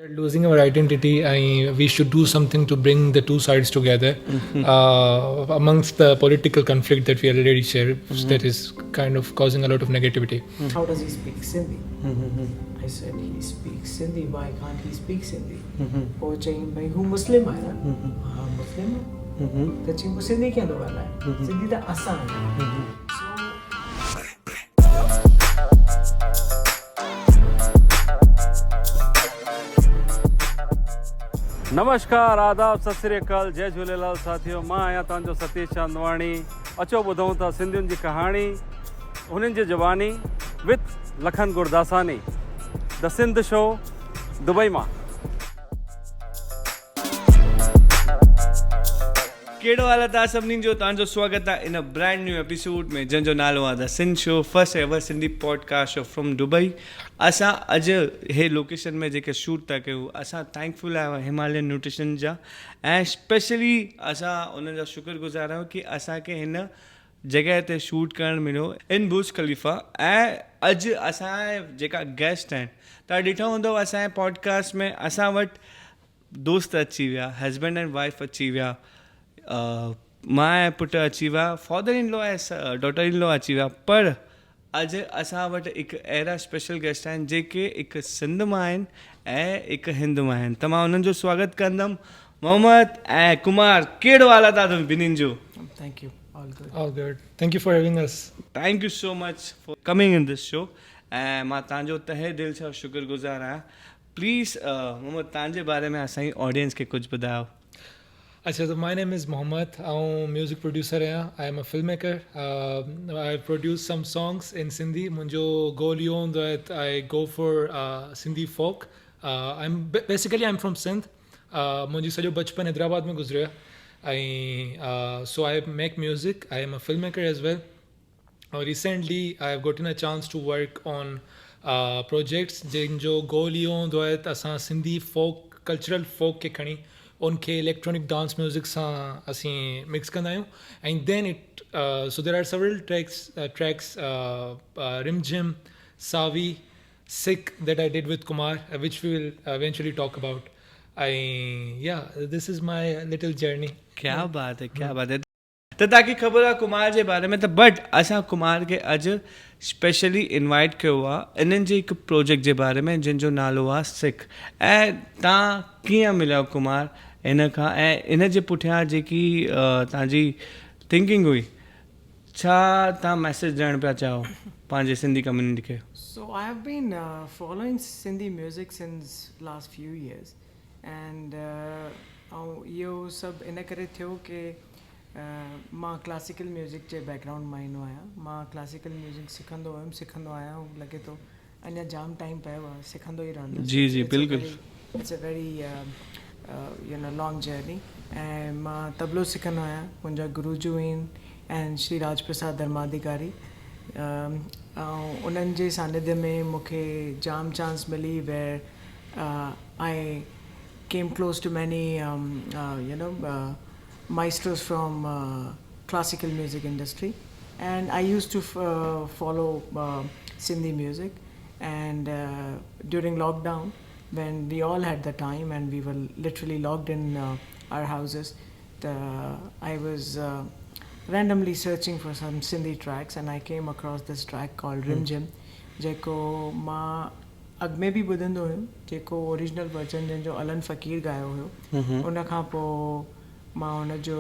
We're losing our identity. We should do something to bring the two sides together amongst the political conflict that we already share that is kind of causing a lot of negativity. How does he speak Sindhi? I said, he speaks Sindhi. Why can't he speak Sindhi? वो चाहिए भाई हूँ मुस्लिम आया हाँ मुस्लिम है तो चाहिए वो सिंधी क्या दो वाला है सिंधी तो आसान है नमस्कार आदाब सत श्री अकाल जय झूलेलाल साथियों मां आहियां तव्हांजो सतीश चांदवाणी अचो ॿुधूं था सिंधियुनि जी कहाणी उन्हनि जी ज़बानी with Lakhan Gurdasani the Sindh show Dubai मां कहिड़ो हाल आहे तव्हां सभिनीनि जो तव्हांजो स्वागत आहे इन ब्रांड न्यू एपिसोड में जंहिंजो नालो आहे the Sindh show first ever Sindhi podcast show from Dubai असां अॼु हे लोकेशन में जेके शूट था कयूं असां थैंकफुल आहियूं हिमालयन न्यूट्रिशन जा ऐं स्पेशली असां उन्हनि जा शुक्रगुज़ार आहियूं कि असांखे हिन जॻह ते शूट करणु मिलियो इन बुर्ज खलीफ़ा ऐं अॼु असांजा जेका गेस्ट आहिनि तव्हां ॾिठो हूंदव असांजे पॉडकास्ट में असां वटि दोस्त अची विया हस्बैंड एंड वाइफ अची विया मां ऐं पुटु अची विया फादर इन लॉ ऐं डॉटर इन लॉ अची विया पर अॼु असां वटि हिकु अहिड़ा स्पेशल गेस्ट आहिनि जेके हिकु सिंध मां आहिनि ऐं हिकु हिंद मां आहिनि त मां उन्हनि जो स्वागत कंदुमि मोहम्मद ऐं कुमार कहिड़ो हाल आहे तव्हां ॿिन्हिनि जो Thank you. All good. All good. Thank you for having us. Thank you so much for coming in this show ऐं मां तव्हांजो तहे दिलि सां शुक्रगुज़ार आहियां प्लीज़ मोहम्मद तव्हांजे बारे में असांजी ऑडियंस खे कुझु ॿुधायो Achha, so my name is Mohammed. I'm a music producer. I am a filmmaker. I produce some songs in Sindhi. Munjo goal yo hondo hai that I go for Sindhi folk. Basically I'm from Sindh. Munji sajo bachpan Hyderabad mein guzriya. So I make music. I am a filmmaker as well. Recently I've gotten a chance to work on projects. Jinjo goal yo hondo hai that asan Sindhi folk, cultural folk ke khani उनखे electronic dance music सां असीं मिक्स कंदा आहियूं and then it so there are several tracks Rimjhim सावी सिक that I did with Kumar which we will eventually talk about this is my little journey क्या बात है त तव्हांखे ख़बर आहे कुमार जे बारे में त बट असां कुमार खे अॼु स्पेशली इनवाइट कयो आहे इन्हनि जे हिकु प्रोजेक्ट जे बारे में जंहिंजो नालो आहे सिख ऐं तव्हां कीअं मिलियो कुमार इन खां ऐं इन जे पुठियां जेकी तव्हांजी थिंकिंग हुई छा तव्हां मैसेज ॾियणु पिया चाहियो पंहिंजे सिंधी कम्युनिटी खे So I have been following Sindhi music since last few years and इहो सभु इन करे थियो कि मां क्लासिकल म्यूज़िक जे बैकग्राउंड मां ईंदो आहियां मां क्लासिकल म्यूज़िक सिखंदो आहियां ऐं लॻे थो अञा जाम टाइम पियो आहे सिखंदो ई रहंदुसि जी जी बिल्कुलु it's a very long journey ऐं मां तबलो सिखंदो आहियां मुंहिंजा गुरुजू आहिनि ऐं श्री राज प्रसाद धर्माधिकारी ऐं उन्हनि जे सानिध्य में मूंखे जाम चांस मिली where I came close to many maestros from classical music industry and I used to follow Sindhi music and during lockdown when we all had the time and we were literally locked in our houses I was randomly searching for some Sindhi tracks and I came across this track called Rimjim जेको मां अॻु में बि ॿुधंदो हुयुमि जेको original version जंहिंजो Alan फ़कीर ॻायो हुयो उन खां पोइ मां हुनजो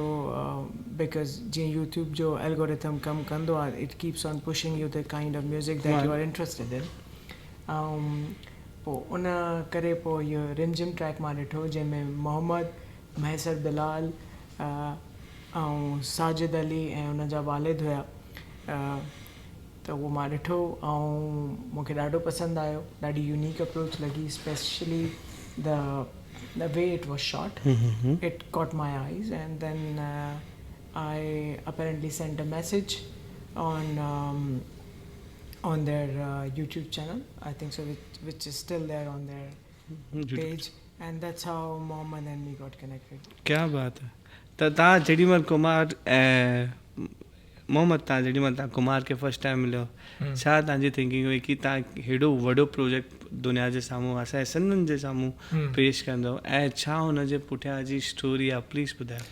बिकॉज़ जीअं यूट्यूब जो एल्गोरिथम कमु कंदो आहे it keeps on pushing you the kind of music that you are interested in पोइ उन करे पोइ इहो रिमझिम ट्रैक मां ॾिठो जंहिंमें मोहम्मद महसर बिलाल ऐं साजिद अली ऐं उनजा वालिद हुया त उहो मां ॾिठो ऐं मूंखे ॾाढो पसंदि आयो ॾाढी यूनिक अप्रोच लॻी specially the way it was shot it caught my eyes and then I apparently sent a message on their YouTube channel I think so which is still there on their page and that's how Mohammed and me got connected क्या बात है त तव्हां जेॾीमहिल कुमार ऐं मोहम्मद तव्हां जेॾी महिल तव्हां कुमार खे फस्ट टाइम मिलियो छा तव्हांजी थिंकिंग हुई की तव्हां हेॾो वॾो प्रोजेक्ट दुनिया जे साम्हूं असांजे सिंधियुनि जे साम्हूं पेश कंदो ऐं छा हुनजे पुठियां जी स्टोरी आहे प्लीज़ ॿुधायो.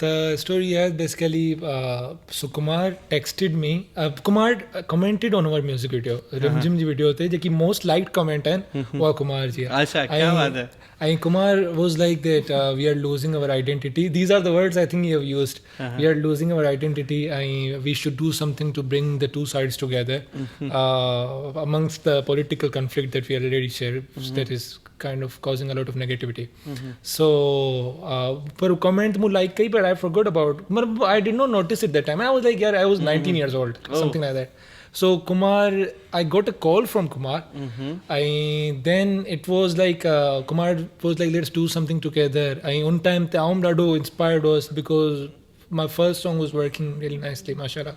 The story is basically so Kumar texted me. Kumar commented on our music video. Rimjim ji video the jeki most liked comment hai wo Kumar ji. अच्छा क्या बात है. And Kumar was like that we are losing our identity. These are the words I think you have used. We are losing our identity and we should do something to bring the two sides together amongst the political conflict that we already share that is kind of causing a lot of negativity. So पर comment mu like कई but I forgot about. I did not notice it that time. I was like, yeah, I was 19 years old, something like that. So Kumar, I got a call from Kumar. Then it was like Kumar was like, let's do something together. On time Aum Dado inspired us because my first song was working really nicely, mashallah.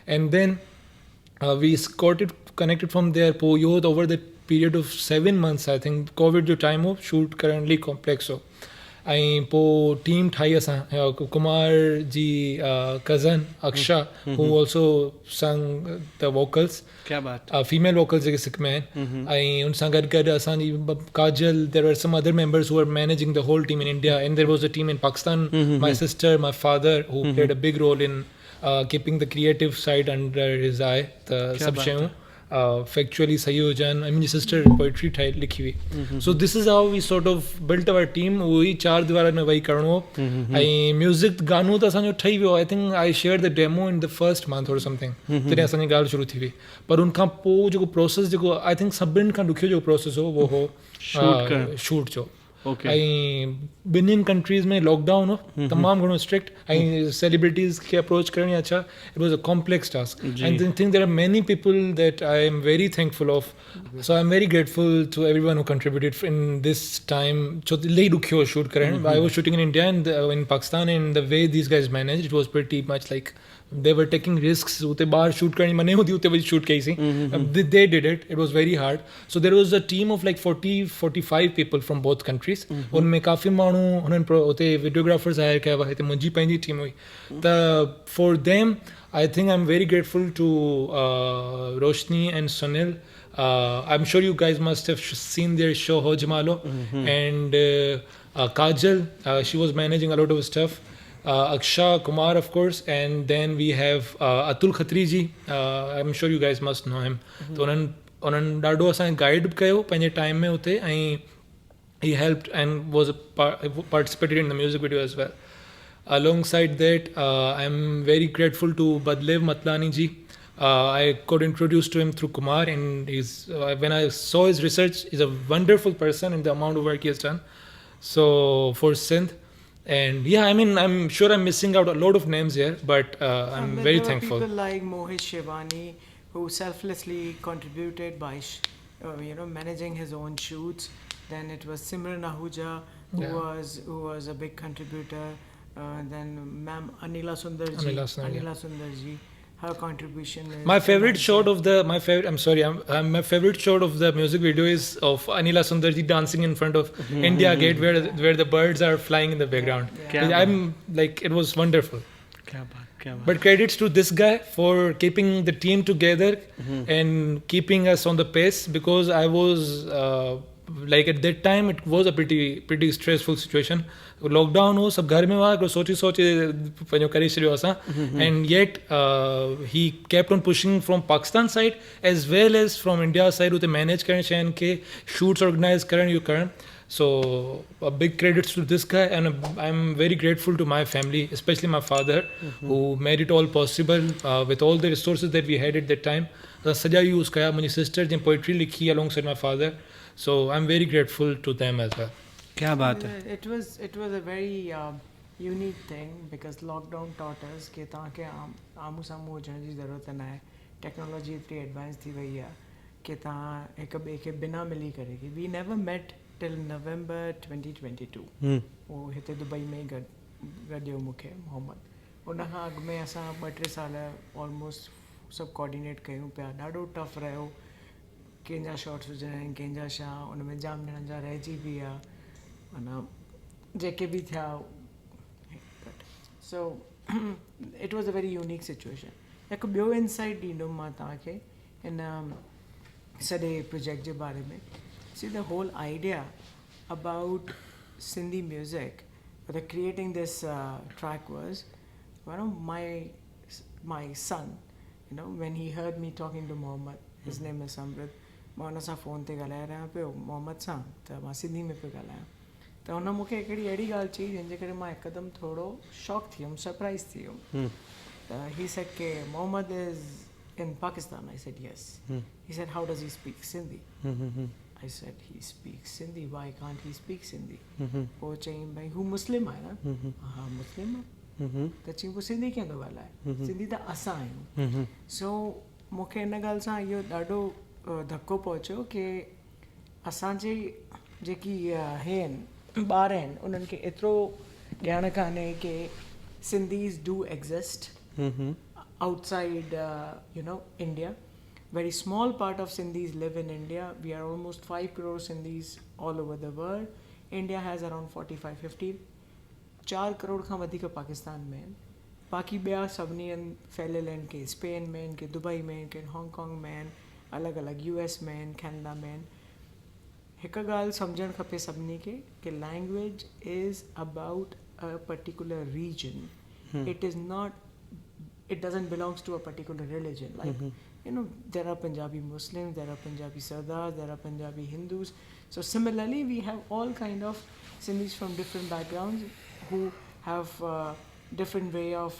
And then we got it connected from there. Po yod over the period of 7 months, I think COVID जो time हो shoot currently complex हो. ऐं पोइ team ठाही असां Kumar ji cousin Aksha who also sung the vocals. क्या बात. Female vocals जेके सिख में आहिनि ऐं उन सां गॾु गॾु असांजी काजल there were some other members who were managing the whole team in India and there was a team in Pakistan. My sister, my father who played a big role in keeping the creative side under his eye. The सब शयूं factually सही हो जान. I mean, sister poetry लिखी हुई. So this is how we sort of built our team. वही चार दीवार में वही करणो ऐं म्यूज़िक गानो त असांजो ठही वियो. I think I shared the demo in the first month or something. तॾहिं असांजी ॻाल्हि शुरू थी हुई. पर उनखां पोइ जेको प्रोसेस जेको I think सभिनि खां ॾुखियो जेको प्रोसेस हो वो हो शूट जो. ऐं ॿिन्हिनि कंट्रीज़ में लॉकडाउन हो तमामु घणो स्ट्रिक्ट ऐं सेलिब्रिटीज़ खे अप्रोच करणी अच्छा. It was a complex task and I think there are many people that I am very thankful of. So I am very grateful to everyone who contributed in this time. छो इलाही ॾुखियो हो shoot करणु. I was shooting in India and in Pakistan and the way these guys manage it was pretty much like they were taking risks. उते बाहर shoot करनी मने होती उते वही शूट कई सी. They did it. It was very hard. So there was a team of like 40-45 people from both countries. उनमें काफ़ी माण्हू हुननि उते videographers हायर कया हुआ. हिते मुंहिंजी पंहिंजी टीम हुई. त for them I think I'm very grateful to Roshni and Sunil. I'm sure you guys must have seen their show Ho Jamalo. And Kajal, she was managing a lot of stuff. Aksha, Kumar of course, and then we have Atul Khatri ji. I'm sure you guys must know him. तो उन्हनि ॾाढो असांखे guide कयो पंहिंजे time में उते ऐं he helped and was participated in the music video as well. Alongside that, I'm very grateful to Badlev Matlani ji. I got introduced to him through Kumar and when I saw his research, he's a wonderful person and the amount of work he has done. So for Sindh. And yeah, I mean, I'm sure I'm missing out a lot of names here, but I'm very thankful. People like Mohit Shivani who selflessly contributed by, managing his own shoots. Then it was Simran Ahuja who was a big contributor. Then Ma'am Anila Sundarji. Her contribution is my favorite shot of the my favorite shot of the music video is of Anila Sundarji dancing in front of India Gate where the birds are flying in the background. I'm like, it was wonderful. But credits to this guy for keeping the team together and keeping us on the pace because I was like at that time it was a pretty stressful situation. Lockdown हो सब घर में हुआ सोचे पंहिंजो करे छॾियो असां. And yet he kept on pushing from Pakistan side as well as from India side उते manage करण शयुनि खे shoots organize Karan. So a big credits to this guy and I'm very grateful to my family, especially my father who made it all possible with all the resources that we had at that time. सॼा use कया. मुंहिंजी sister जंहिं poetry लिखी alongside my father. So I'm very grateful to them as well. क्या बात है. It was a very unique thing because lockdown taught us कि तव्हांखे आमू साम्हूं हुजण जी ज़रूरत न आहे. टेक्नोलॉजी एतिरी एडवांस थी वई आहे कि तव्हां हिक ॿिए खे बिना मिली करे की we never met till November 2022. उहो हिते दुबई में ई गॾियो मूंखे मोहम्मद. उनखां अॻु में असां 2-3 साल ऑलमोस्ट सभु कोऑर्डिनेट कयूं पिया. ॾाढो टफ रहियो. कंहिंजा शॉट्स हुजनि आहिनि कंहिंजा छा उनमें जाम ॼणनि जा रहिजी बि विया माना जेके बि थिया. So it was a very unique situation. हिकु ॿियो इंसाइट ॾींदुमि मां तव्हांखे हिन सॼे प्रोजेक्ट जे बारे में. See, the whole idea about Sindhi music, the creating this track was, my son, when he heard me talking to Mohammed, his name is Samrit, मां हुन सां फ़ोन ते ॻाल्हाए रहियां पियो मोहम्मद सां, त मां सिंधी में पियो ॻाल्हायां, त हुन मूंखे हिकिड़ी अहिड़ी ॻाल्हि चई जंहिंजे करे मां हिकदमि थोरो शॉक थी वियुमि, सरप्राइज़ थी वियुमि. He said ke Mohammed is in Pakistan. I said yes. He said, how does he speak Sindhi? I said, he speaks Sindhi. Why can't he speak Sindhi? Po chain bhai who Muslim hai na? Ha Muslim hai. Ta chain wo Sindhi kya do wala hai? Sindhi ta asa hai. So मूंखे हिन ॻाल्हि सां इहो ॾाढो धक्को पहुचियो की असांजी जेकी हे आहिनि ॿार आहिनि उन्हनि खे एतिरो ॼाण कान्हे की Sindhis do exist outside India. Very small part of Sindhis live in India. We are almost 5 crore Sindhis all over the world. India has around 45-50. 4 crore खां वधीक पाकिस्तान में आहिनि. बाक़ी ॿिया सभिनी आहिनि फैलियल आहिनि के स्पेन में आहिनि के दुबई में आहिनि के हांगकांग में आहिनि अलॻि अलॻि US में आहिनि कैनेडा में आहिनि. हिकु ॻाल्हि सम्झणु खपे सभिनी खे कि language is about a particular region. It doesn't belong to a particular religion. Like, there are Punjabi Muslims, there are Punjabi Sardars, there are Punjabi Hindus. So similarly, we have all kind of Sindhis from different backgrounds who have different way of,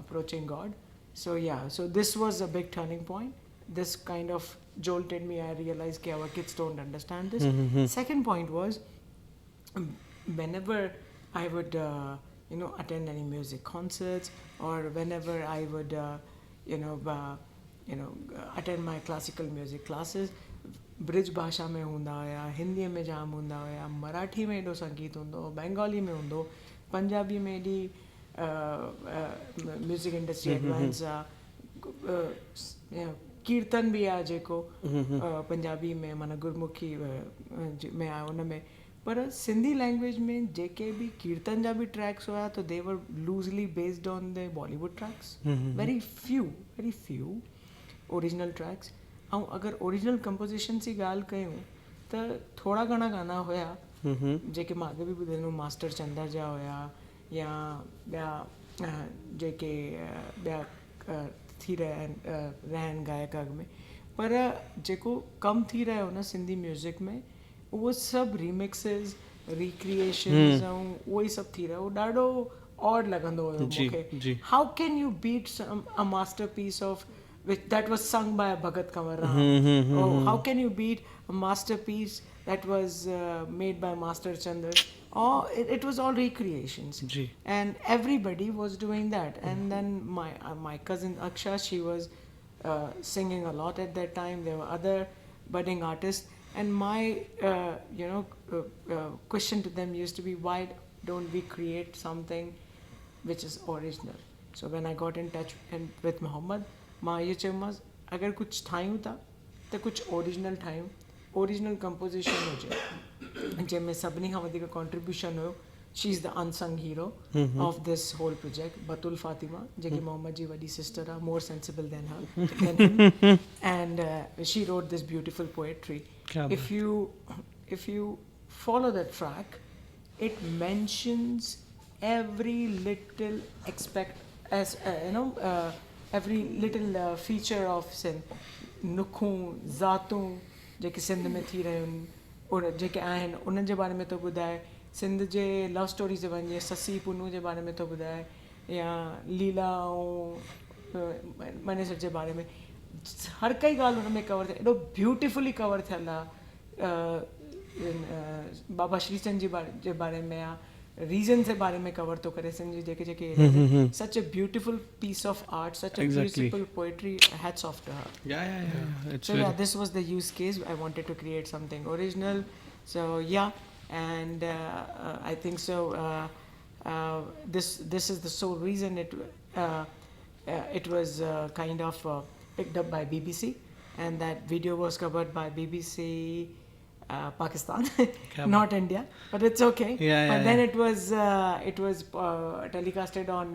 approaching God. So yeah, so this was a big turning point. This kind of jolted me. I realized that our kids don't understand this. Second point was, whenever I would attend any music concerts or whenever I would attend my classical music classes, bridge भाषा में हूंदा हुया, हिंदीअ में जाम हूंदा हुया, मराठी में एॾो संगीत हूंदो, बंगाली में हूंदो, पंजाबी में एॾी म्यूज़िक इंडस्ट्री एडवांस आहे, कीर्तन बि आहे जेको पंजाबी में माना गुरमुखी में आहे उन में. पर सिंधी लैंग्वेज में जेके बि कीर्तन जा बि ट्रैक्स हुआ त they were loosely based on the Bollywood tracks. Very few original tracks. ऐं अगरि ओरिजिनल कंपोज़िशन जी ॻाल्हि कयूं त थोरा घणा गाना हुया जेके मां अॻे बि ॿुधाईंदुमि मास्टर चंदर जा हुया या ॿिया जेके ॿिया थी रहिया आहिनि गायक अॻ में. पर जेको कमु थी रहियो न सिंधी म्यूज़िक में उहो सभु रीमिक्सिस रिक्रिएशन्स ऐं उहो ई सभु थी रहियो. उहो ॾाढो ऑड लॻंदो हुयो मूंखे. How can you beat a masterpiece of that was sung by Bhagat Kanwar Ram? Or how can you beat a masterpiece that was made by Master Chandar? Or it was all recreations. And everybody was doing that. And then my cousin Aksha, she was singing a lot at that time. There were other budding artists. And my question to them used to be, why don't we create something which is original? So when I got in touch with Mohammed, मां इहो चयोमांसि अगरि कुझु ठाहियूं था त कुझु original ठाहियूं, ओरिजिनल कंपोज़िशन हुजे जंहिंमें सभिनी खां वधीक कॉन्ट्रीब्यूशन हुयो. She is the unsung hero of this whole project, Batul Fatima, जेकी मोहम्मद जी वॾी सिस्टर आहे, more sensible than her, and she wrote this beautiful poetry. If you follow the track, it mentions every little every little feature of Sindh. नुखूं ज़ातूं जेके सिंध में थी रहियूं आहिनि और जेके आहिनि उन्हनि जे बारे में थो ॿुधाए. सिंध जे लव स्टोरी ते वञे ससी पुनू जे बारे में थो ॿुधाए या लीला ऐं मनेसर जे बारे में. हर काई ॻाल्हि हुन में कवर थिए, एॾो ब्यूटिफुली कवर थियल आहे. बाबा श्रीचंद जे बारे में आहे, रीजन जे बारे में कवर थो करे सिंध जी जेके जेके. such a beautiful piece of art, such a beautiful poetry. Hats off to her. Yeah, this was the use case. I wanted to create something original. So yeah, and I think so this is the sole reason it was kind of picked up by BBC, and that video was covered by BBC Pakistan, not India, but it's okay. But then it was telecasted on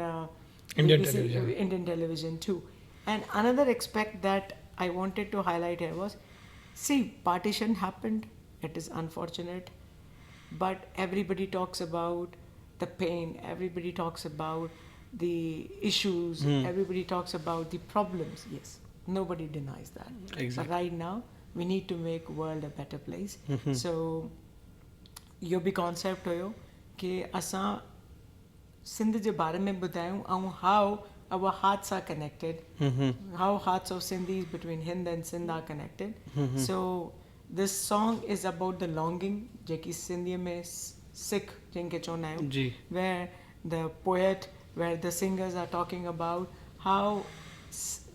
Indian BBC television. Indian television too. And another aspect that I wanted to highlight here was, see, partition happened. It is unfortunate, but everybody talks about the pain. Everybody talks about the issues. Everybody talks about the problems. Yes, nobody denies that. Exactly. But right now, we need to make world a better place. So, yo be concept हुयो कि असां सिंध जे बारे में ॿुधायूं ऐं how our hearts are connected, how hearts of Sindhis between Hind and Sindh are connected. So this song is about the longing, जेकी सिंधीअ में सिख जिनके चवंदा आहियूं, जी. where the poet, where the singers are talking about how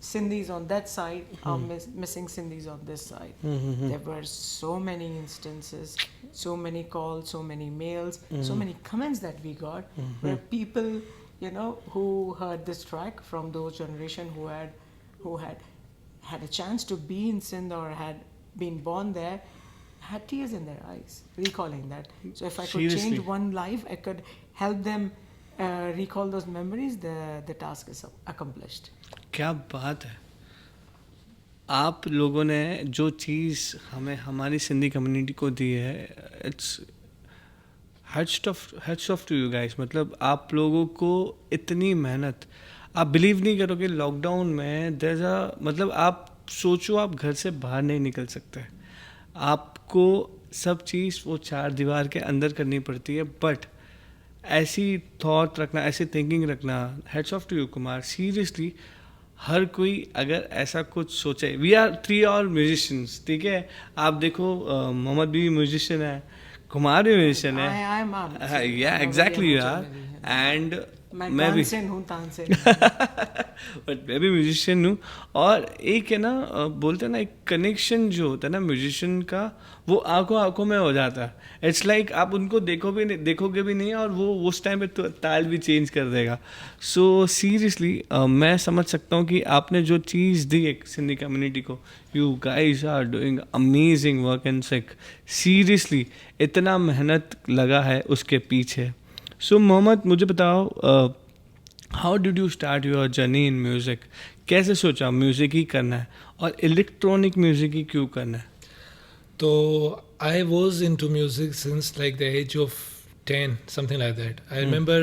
Sindhis on that side are missing Sindhis on this side. There were so many instances, so many calls, so many mails, so many comments that we got where people, you know, who heard this track from those generation who had a chance to be in Sindh or had been born there, had tears in their eyes recalling that. So if I could Seriously? change one life, I could help them recall those memories, the task is accomplished. क्या बात है. आप लोगों ने जो चीज़ हमें हमारी Sindhi community को दी है, it's hats off to you guys. मतलब आप लोगों को इतनी मेहनत, आप बिलीव नहीं करोगे. लॉकडाउन में मतलब आप सोचो, आप घर से बाहर नहीं निकल सकते, आपको सब चीज़ वो चार दीवार के अंदर करनी पड़ती है. बट ऐसी थॉट रखना, ऐसी थिंकिंग रखना, heads off to you Kumar. Seriously हर कोई अगर ऐसा कुछ सोचे. वी आर 3 और म्यूजिशियंस, ठीक है. आप देखो मोहम्मद भी म्यूजिशियन है, कुमार भी म्यूजिशियन है. I am. या एग्जैक्टली यू आर. एंड मैं भी बट मैं भी म्यूजिशियन हूँ. और एक है ना, बोलते हैं ना, एक कनेक्शन जो होता है ना म्यूजिशियन का, वो आंखों में हो जाता है. इट्स लाइक आप उनको देखोगे भी नहीं और वो उस टाइम पे तो ताल भी चेंज कर देगा. सो सीरियसली मैं समझ सकता हूँ कि आपने जो चीज़ दी एक सिंधी कम्युनिटी को, you guys are doing amazing work in सिख. सीरियसली इतना मेहनत लगा है उसके पीछे. सो मोहम्मद, मुझे बताओ, how did you start your journey in music? कैसे सोचा म्यूज़िक ही करना है और इलेक्ट्रॉनिक म्यूज़िक ही क्यों करना है? So I was into music since like the age of 10, something like that. I remember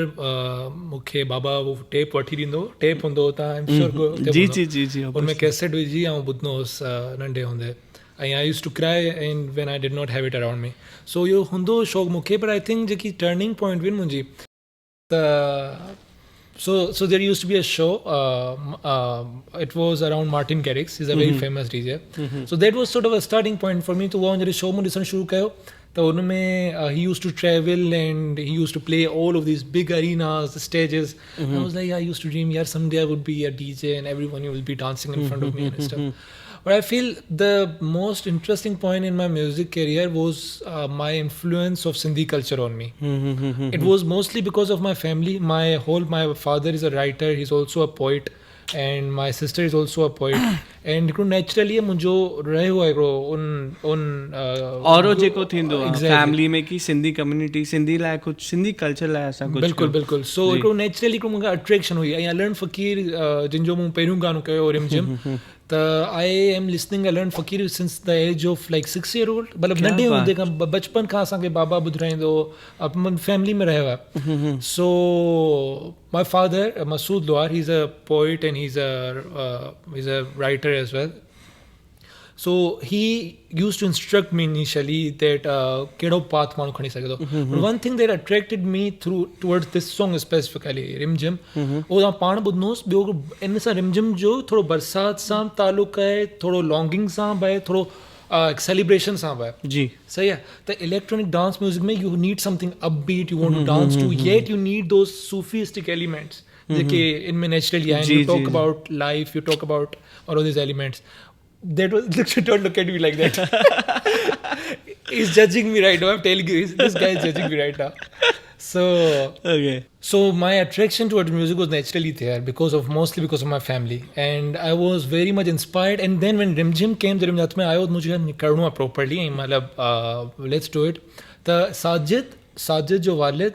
मूंखे बाबा वो टेप वठी ॾींदो, टेप हूंदो त आई एम श्योर जी उनमें कैसेट विझी ऐं ॿुधंदो हुउसि नंढे हूंदे. ऐं I use to cry and when I did not have it around me. So इहो हूंदो शौक़ु मूंखे. पर आई थिंक जेकी टर्निंग पॉइंट हुई मुंहिंजी, त So there used to be a show. It was around Martin Garrix. He's a very famous DJ. So that was sort of a starting point for me to go on the show. मुझे ॾिसणु शुरू कयो त उनमें he used to travel and he used to play all of these big arenas, the stages. And I was like, I used to dream, yeah, someday I would be a DJ and everyone will be dancing in front of me and stuff. But I feel the most interesting point in my music career was my influence of Sindhi culture on me. It was mostly because of my family. My father is a writer. He's also a poet, and my sister is also a poet. And naturally मुंहिंजो रहियो आहे हिकिड़ो उन औरो जेको थींदो आहे family में कि सिंधी कम्युनिटी, सिंधी लाइ कुझु, सिंधी कल्चर लाइ असां कुझु. बिल्कुलु. सो हिकिड़ो नेचुरली हिकिड़ो मूंखे अट्रैक्शन हुई. ऐं अलण फ़क़ीर जिन जो मूं पहिरियों गानो कयो रिमझिम, त I am listening Alan Faqir since the age of like 6 year old. मतिलबु नंढे हूंदे खां, बचपन खां असांखे बाबा ॿुधाईंदो, फैमिली में रहियो आहे. सो माय फादर मसूद लोहार, he is a poet and he is a writer as well. So he used to instruct me initially that केड़ो path माण्हू खणी सघे थो. But one thing that attracted me towards this song specifically, रिमझिम, उहो तव्हां पाण ॿुधंदोसि. ॿियो इन सां रिमझिम जो थोरो बरसाति सां तालुक़ु आहे, थोरो लॉन्गिंग सां बि आहे, थोरो सेलिब्रेशन सां बि आहे. जी सही आहे. त इलेक्ट्रॉनिक डांस म्यूज़िक में you need something upbeat, you want to dance to, yet you need those sufistic elements जेके इनमें नेचुरली आहिनि. You talk about life, you talk about all of these elements. That was, don't look at me like that. He's judging me right now. I'm telling you, this guy is judging me right now. So my attraction towards music was naturally there mostly because of my family, and I was very much inspired. And then when Rimjim came, the Rimjat mein आयो, मुझे करना है properly. मतलब let's do it. The Sajid जो वालिद,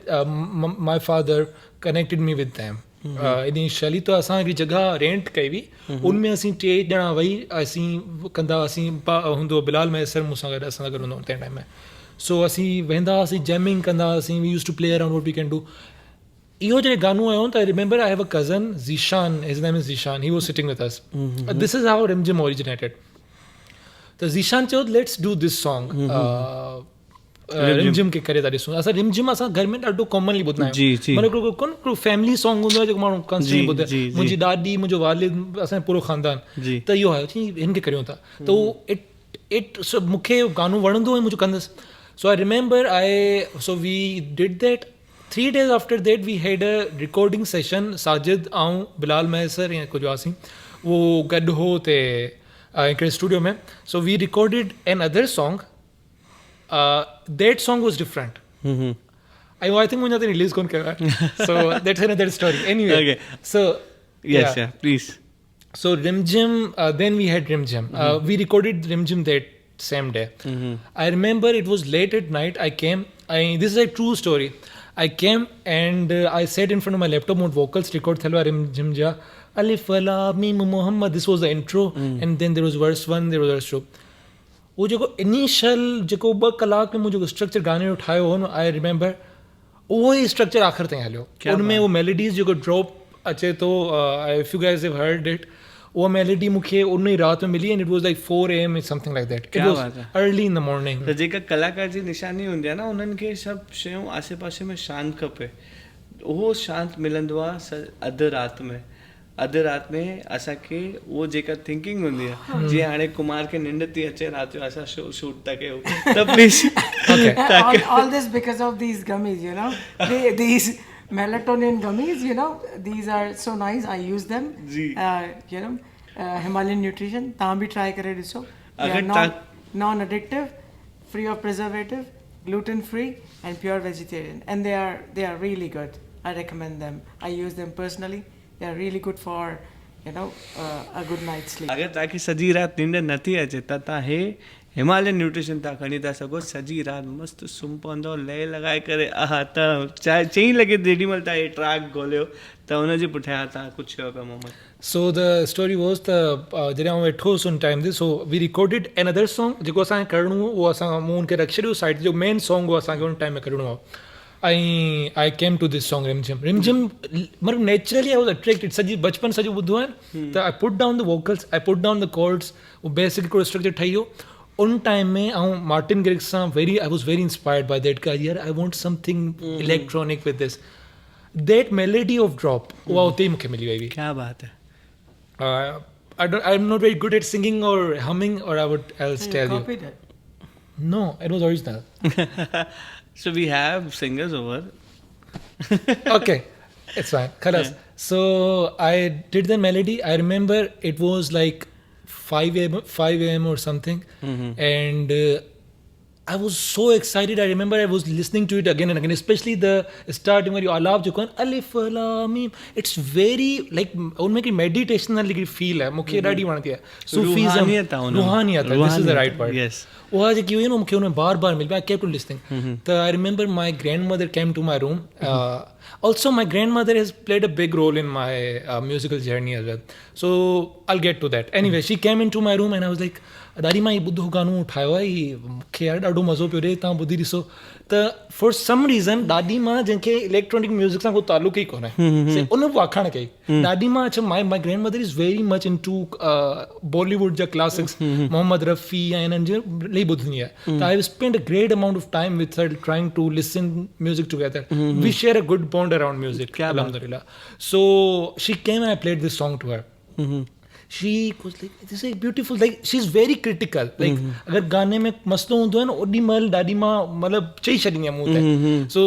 my father connected me with them. Initially त असां हिकिड़ी जॻह रेंट कई हुई, उनमें असीं 3 ॼणा वेही असीं कंदा हुआसीं, हूंदो बिलाल मैसर मूंसां गॾु, असां सां गॾु हूंदो हुओ तंहिं टाइम में। सो असीं वेंदा हुआसीं, जैमिंग कंदा हुआसीं, we use to play around what we can do. इहो जॾहिं गानो आयो त I remember I have a cousin Zeeshan, his name is Zeeshan, he was sitting with us, this is how Rimjhim originated. त ज़ीशान चयो लेट्स डू दिस सॉन्ग, रिमझिम खे करे था ॾिसूं। असां रिमझिम असां घर में ॾाढो कॉमनली ॿुधंदा जी, आहियूं, जी। मतिलबु हिकिड़ो फैमिली सॉन्ग हूंदो आहे जेको माण्हू कॉन्स्टेंटली ॿुधे। जी, जी। मुंहिंजी ॾाॾी, मुंहिंजो वालिद, असांजो पूरो ख़ानदान, जी। त इहो आयो चई हिन खे करियूं था, त उहो मूंखे गानो वणंदो हुओ, मुंहिंजो कंदुसि। So I remember so we did that. 3 days after that we had a recording session, Sajid ऐं बिलाल मैसर या कुझु हुआसीं, उहो गॾु हो ते हिकिड़े स्टूडियो में। So we recorded another song, that song was different. I think मुंहिंजा त रिलीज़ कोन कयो आहे, so that's another story. Anyway, Okay. so Yes, yeah, please. So Rimjim, then we had Rimjim. We recorded Rimjim that same day. I remember it was late at night. This is a true story. I came and I sat in front of my laptop with vocals record thelwa Rimjim ja Alif Lam Mim Muhammad. This was the intro, and then there was verse 1, there was verse 2. वो जेको initial जेको 2 कलाक में मुझे structure गाने जो ठाहियो हो न, आई रिमेंबर उहो ई स्ट्रक्चर आख़िर ताईं हलियो। उनमें वो मेलोडीज़ जेको ड्रॉप अचे थो, if you guys have heard it, उहा मेलोडी मूंखे उन ई राति में मिली, and it was like 4 AM something like that. It was early in the morning. त जेका कलाकार जी निशानी हूंदी आहे न, उन्हनि खे सभु शयूं आसे पासे में शांति खपे। उहो शांति मिलंदो आहे अधु राति में। अधु राति में असांखे उहो जेका थिंकिंग हूंदी आहे, जीअं हाणे कुमार खे निंड थी अचे राति जो असां शूट था कयूं, त please all this because of these gummies, you know, these melatonin gummies, you know, these are so nice. I use them. You know, Himalayan Nutrition. तव्हां बि try करे ॾिसो. They are non-addictive, free of preservative, gluten-free, and pure vegetarian. And they are really good. I recommend them. I use them personally. They are really good for, you know, a good night's sleep. अगरि तव्हांखे सॼी राति निंड नथी अचे त तव्हां Himalayan nutrition तव्हां खणी था सघो। सॼी राति मस्तु सुम्ही पवंदो, लय लॻाए करे, त चाहे 4 लॻे जेॾी महिल तव्हां हे ट्रैक ॻोल्हियो त हुनजे पुठियां तव्हां कुझु कयो पिया Mohammad. So the story was जॾहिं आउं वेठो हुउसि उन टाइम ते, so we recorded another song जेको असांखे करिणो हो, उहो असां मूं हुनखे रखी छॾियो साइड, जो मेन सॉन्ग हो असांखे उन टाइम में करिणो हो। आई केम टू दिस सॉन्ग रिमझिम मतिलबु नेचुरली आई वाज अट्रैक्टेड, सॼी बचपन सॼो ॿुधो आहे त I put down the vocals, I put down the chords, उहो बेसिक हिकिड़ो स्ट्रक्चर ठही वियो। उन टाइम में ऐं मार्टिन गिरिक्स सां I was very inspired by that का, यार I want something electronic with this, that melody of drop उहा उते ई मूंखे मिली वई हुई। क्या बात है। I'm not very good at singing or humming, or I would else You tell you. copied it. No, it was original. So we have singers over. Okay, it's fine. Khalas. So I did the melody. I remember it was like 5 a.m. or something, and I was so excited. I remember I was listening to it again and again, especially the starting where you alaf jo kon alif lam mim. It's very like unme ki meditational like feel hai, mukhe dadi wanati hai, Sufism, ruhaniyat, this is the right word. Yes. वो जेकी हुई न मूंखे हुन बार बार मिली, आई kept listening. त I remember my grandmother came to my room, also my grandmother has played a big role in my musical journey as well, so I get to that. Anyway she came into my room and I was like, ॾाढी मां ॿुधो गानो ठाहियो आहे, मूंखे यार ॾाढो मज़ो पियो ॾे, तव्हां ॿुधी ॾिसो। त फॉर सम रीज़न ॾाढी मां जंहिंखे इलेक्ट्रॉनिक म्यूज़िक सां को तालुक ई कोन्हे, उन वाखाण कई ॾाढी मां। अच्छा, my grandmother is very much into Bollywood जा क्लासिक्स, मोहम्मद रफ़ी ऐं हिननि जे इलाही ॿुधंदी आहे। त I spend a great amount of time with her trying to listen music together. We share a good bond around music, alhamdulillah. So she came and I played this song to her. She was like, this is beautiful, like she's very critical, like अगर गाने में मसलो हूंदो आहे न, ओॾी महिल ॾाढी मां मतिलबु चई छॾींदी आहे मूं ते। So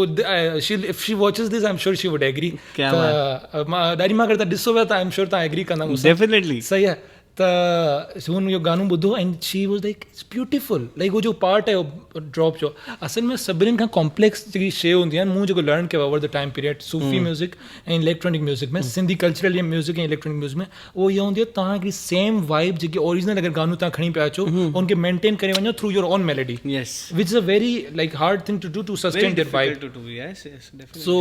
if she watches this, I'm sure she would agree. ॾाढी मां अगरि तव्हां ॾिसो पिया त I'm sure तव्हां एग्री कंदा मूंसां। Definitely. सही आहे। त हुन इहो गानो ॿुधो and she was like it's beautiful like वो जो पार्ट है ड्रॉप जो असल में सभिनीनि खां कॉम्प्लेक्स जेकी शयूं हूंदी आहिनि मूं जेको लर्न कयो over the time period Sufi music ऐं इलेक्ट्रॉनिक म्यूज़िक में सिंधी कल्चरल म्यूज़िक ऐं इलेक्ट्रॉनिक म्यूज़िक में उहो इहो हूंदी आहे तव्हां हिकिड़ी सेम वाइब जेकी ओरिजिनल अगरि गानो तव्हां खणी पिया अचो उनखे मेंटेन करे वञो through your own melody Yes. Which is a very like hard thing to do to Very sustain that vibe difficult to do. Yes, definitely. So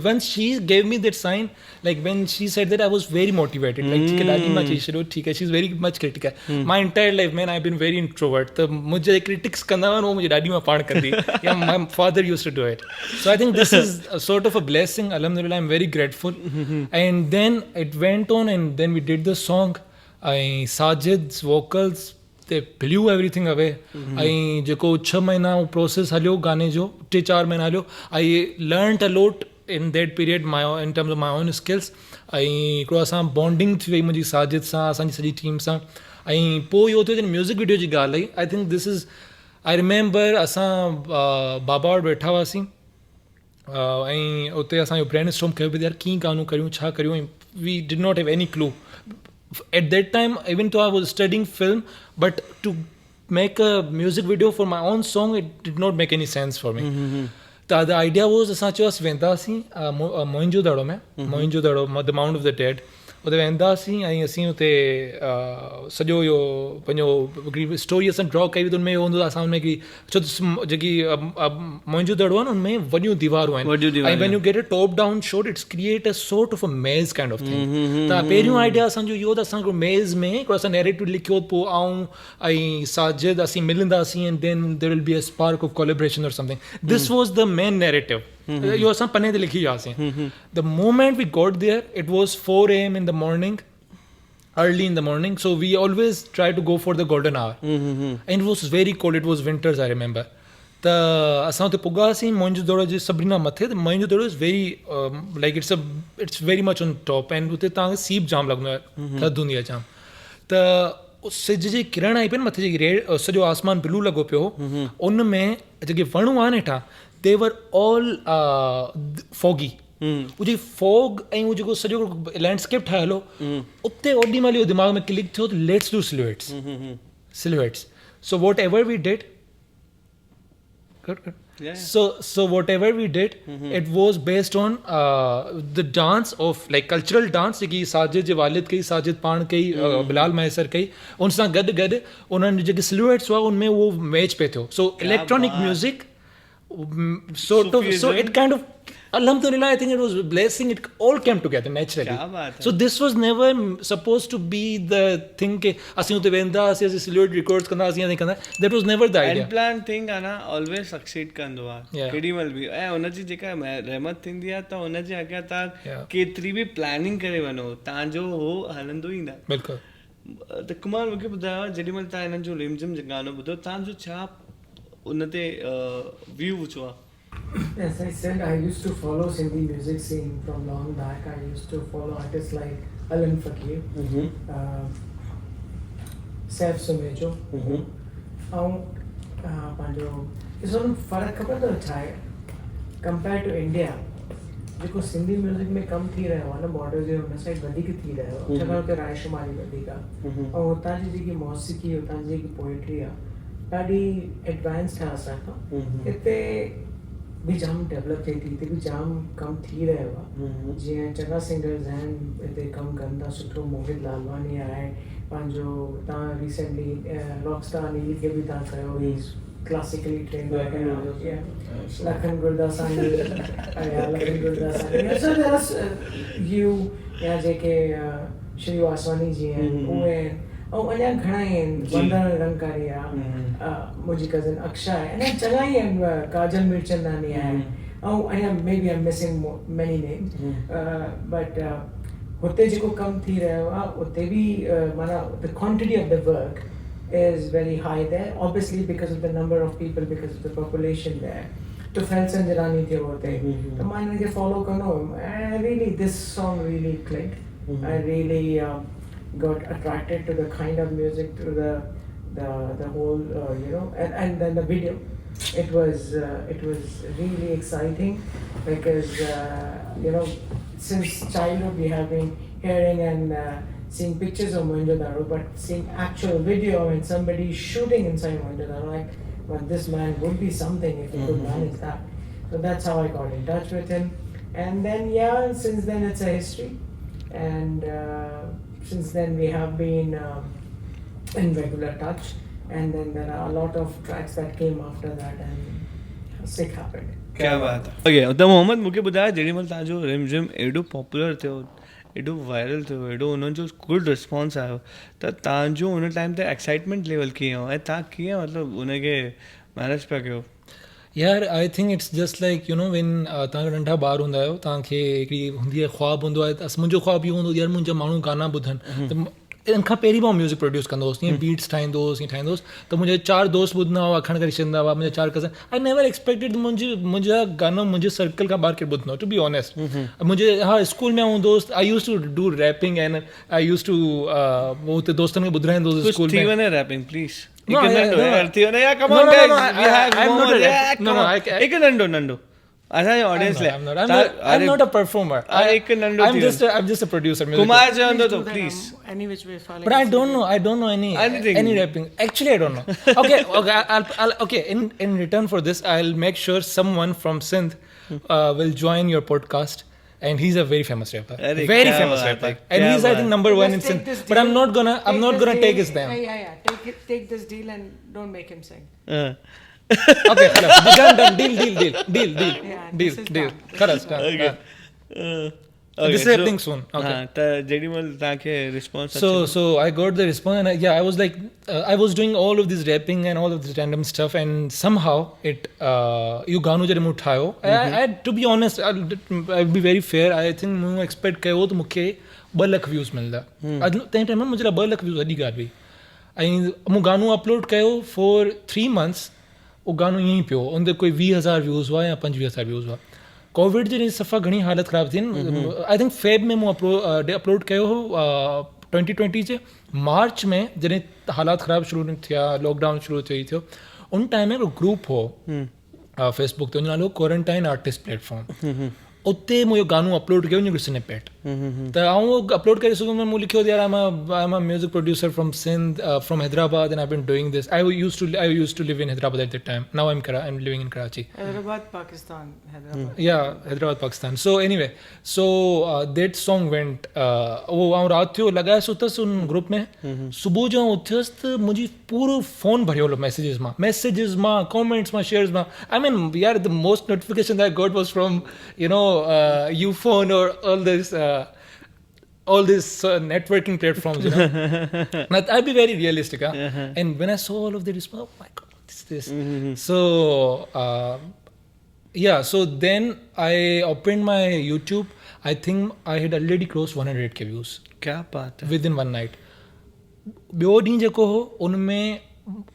once she gave me that sign, like when she said that, I was very motivated. Like, ठीक है, दादी माँ चीज़ शुरू ठीक है. She's very much critical. My entire life, man, I've been very introvert. तो मुझे critics करना वो मुझे दादी माँ पाण करती. Yeah, my father used to do it. So I think this is a sort of a blessing. Alhamdulillah, I'm very grateful. And then it went on, and then we did the song. Sajid's vocals. they blew everything away. ऐं जेको 6 महीना process हलियो गाने जो 3-4 महीना हलियो I learned a lot in that period in terms of my own skills ऐं हिकिड़ो असां बॉन्डिंग थी वई मुंहिंजी साजिद सां असांजी सॼी टीम सां ऐं पोइ इहो थियो जॾहिं म्यूज़िक वीडियो जी ॻाल्हि I I think this is I remember असां बाबा वटि वेठा हुआसीं ऐं उते असांजो ब्रेन स्टॉर्म कयो पियो यार कीअं गानो करियूं छा करियूं ऐं we did not have any clue at that time even though I was studying film but to make a music video for my own song it did not make any sense for me the idea was असां चयोसीं वेंदासीं मोइंजो दड़ो में Mohenjo Daro the mound of the dead उते वेंदासीं ऐं असीं उते सॼो इहो पंहिंजो हिकिड़ी स्टोरी असां ड्रॉ कई हुई त उनमें इहो हूंदो असां उनखे छो त जेकी मोइंजो दड़ो आहे न उनमें वॾियूं दीवारूं आहिनि ऐं when you get a top down shot it's create a sort of a मेज़ काइंड ऑफ थिंग त पहिरियों आइडिया असांजो इहो त असां हिकिड़ो मेज़ में हिकिड़ो असां नैरेटिव लिखियो पोइ आऊं ऐं साजिद असीं मिलंदासीं and then there will be a spark of collaboration और something this was the main narrative इहो असां पने ते लिखी वियासीं the moment we got there it was 4 AM in the morning early in the morning so we always try to go for the golden hour and it was very cold it was winters I remember त असां हुते पुॻासीं मोइंजो दड़ो जे सभिनी खां मथे त Mohenjo Daro is very like it's very much on top and हुते तव्हांखे सीप जाम लॻंदो आहे थधि हूंदी आहे जाम त सिज जी किरण आई पई न मथे जेकी रेड सॼो आसमान ब्लू लॻो पियो उन में जेके वणूं आहिनि हेठां दे वर ऑल फॉगी उहो जेकी फॉग ऐं उहो जेको सॼो लैंडस्केप ठहियलु उते ओॾी महिल इहो दिमाग़ में क्लिक थियो त let's do silhouettes so whatever we did So whatever we did, it was based on the dance of like cultural dance जेकी साजिद जे वालिद कई साजिद पाण कई बिलाल मैसर कई उन सां गॾु गॾु उन्हनि जेके सिलुएट्स हुआ उनमें उहो मैच पे थियो so electronic music so it kind of alhamdulillah I think it was a blessing it all came together naturally so this was never supposed to be the thing ke assi utte venda assi silhouette records kanda assi nahi kanda that was never the idea unplanned thing ana always succeed kando aa kedi mal bhi ऐं उन जी जेका रहमत थींदी आहे त उन जे अॻियां तव्हां केतिरी बि प्लानिंग करे वञो तव्हांजो हो हलंदो ई न बिल्कुलु त कुमार मूंखे ॿुधायो जेॾी महिल तव्हां हिननि जो रिमझिम गानो ॿुधो तव्हांजो छा उन ते व्यू छो आहे As I said, I used to follow Sindhi music scene from long back. I used to follow artists like Alan Fakir, Saif Sumejo, and पंहिंजो इस वक़्तु फ़र्क़ु ख़बर थो छा आहे कंपेयर टू इंडिया जेको सिंधी म्यूज़िक में कमु थी रहियो आहे न बॉर्डर जे हुन साइड वधीक थी रहियो आहे छाकाणि हुते रायशुमारी वधीक आहे ऐं हुतां जी जेकी मौसीक़ी हुतां जी जेकी पोइट्री आहे ॾाढी एडवांस्ड आहे असांखां हिते भी जाम डेवलप थिए थी हिते बि जाम कमु थी रहियो आहे जीअं चङा सिंगर्स आहिनि हिते कमु कनि था सुठो मोहित लालवानी आहे पंहिंजो तव्हां रिसेंटली रॉकस्टार अनिल खे बि तव्हां कयो ही classically trend Lakhan Gurdasani you या जेके श्री वासवानी जी आहिनि उहे आहिनि ऐं अञा घणा ई आहिनि वंदन रंगकारी आहे मुंहिंजी कज़न अक्षा आहे अञा चङा ई आहिनि काजल मिर्चंदानी आहे ऐं अञा maybe I am missing many names but हुते जेको कमु थी रहियो आहे उते बि माना the quantity of the work is very high there obviously because of the number of people because of the population there to Felsen Jirani थियो हुते त मां हिनखे फॉलो कंदो हुयुमि and really this song really clicked I really got attracted to the kind of music to the whole you know and then the video it was really exciting because you know since childhood we have been hearing and seeing pictures of Mohenjo-daro, but seeing actual video and somebody shooting inside Mohenjo-daro, like, well, this man would be something if he could manage that. So that's how I got in touch with him. And then, yeah, since then it's a history. And since then we have been in regular touch. And then there are a lot of tracks that came after that, and sick happened. क्या बात आहे okay त मोहम्मद मूंखे ॿुधायो जेॾी महिल तव्हांजो रिमझिम एॾो पॉपुलर थियो एॾो वायरल थियो एॾो हुननि जो गुड रिस्पॉन्स आयो त तव्हांजो हुन टाइम ते एक्साइटमेंट लेवल कीअं हो ऐं तव्हां कीअं मतिलबु हुनखे मैनेज पिया कयो यार आई think it's just like you know when तव्हां नंढा ॿार हूंदा आहियो तव्हांखे हिकिड़ी हूंदी आहे ख़्वाबु हूंदो आहे मुंहिंजो ख़्वाबु इहो हूंदो यार मुंहिंजा माण्हू गाना ॿुधनि त इन खां पहिरीं मां म्यूज़िक प्रोड्यूस कंदो हुउसि ईअं बीट्स ठाहींदो हुउसि त मुंहिंजे 4 दोस्त ॿुधंदा हुआ खण करे छॾींदा हुआ मुंहिंजा 4 कज़न आई नेवर एक्सपेक्टेड मुंहिंजा गाना मुंहिंजे सर्कल खां ॿाहिरि केरु ॿुधंदो टू बी ऑनेस्ट मुंहिंजे हा स्कूल में हूंदो हुउसि I use to do rapping and I use to हुते दोस्तनि खे ॿुधाईंदो हुउसि स्कूल में वञे रैपिंग प्लीज़ No, हिकु I- नंढो no, यार थी वञे यार come no, on no, guys no, we have I'm not a rapper. No, no, हिकु नंढो नंढो असांजे ऑडियंस लाइ I'm not a performer. हिकु नंढो I'm just a producer. music Kumar चवंदो Please त do that, please any which way falling. But I don't know Anything. any rapping. Actually, I don't know. Okay, okay. In return for this, I'll make sure someone from Sindh will join your podcast, and he's a very famous rapper, Arre, very kya famous baat rapper, hai, and kya he's I think baat. number one in Just take Sindh. this But I'm deal. not gonna this take his deal. name. Yeah. Take this deal and don't make him sing. Okay, done. Deal. Yeah, this is Deal. done. Khalas, done. Okay. This is happening soon. Okay. हा त जेॾी महिल तव्हांखे response So I got the response, and I was like, I was doing all of this rapping and all of this random stuff, and somehow it, you गानो जॾहिं मूं ठाहियो, I to be honest, I'll be very fair, I think मूं expect कयो त मूंखे 2 लख views मिलंदा तंहिं टाइम में मुंहिंजे लाइ 2 लख व्यूज़ वॾी ॻाल्हि हुई ऐं मूं गानो अपलोड कयो फॉर 3 months उहो गानो ईअं ई पियो उन ते कोई 20,000 व्यूज़ हुआ या 25,000 व्यूज़ हुआ कोविड जे ॾींहुं सफ़ा घणी हालत ख़राबु थी आई थिंक फेब में मूं अपलोड कयो हो 2020 जे मार्च में जॾहिं हालात ख़राबु शुरू थिया लॉकडाउन शुरू थियो उन टाइम में हिकिड़ो ग्रुप हो फेसबुक ते उनजो नालो क्वारंटाइन आर्टिस्ट प्लेटफॉर्म उते मूं इहो गानो अपलोड कयो हुन स्निपेट त आउं अपलोड करे सघुमि मूं लिखियो यार I am a music producer from Sindh from Hyderabad and I been doing this I use to live in Hyderabad at the time now I am living in Karachi Hyderabad, Pakistan. Hyderabad. Yeah, Hyderabad, Pakistan. So anyway, that song went. वो आउं राति जो लॻाए सुतसि उन group में सुबुह जो उथियुसि त मुंहिंजी पूरो फ़ोन भरियो हुयो मैसेजिस मां कमेंट्स मां शेयर्स मां आई मीन यार the most notification that got was from you know you phone और all these networking platforms, you know. Now, I'll be very realistic, and when I saw all of this, oh my god, this. So so then I opened my YouTube. I think I had already crossed 100k views क्या बात है within one night. ॿियो ॾींहुं जेको हो उनमें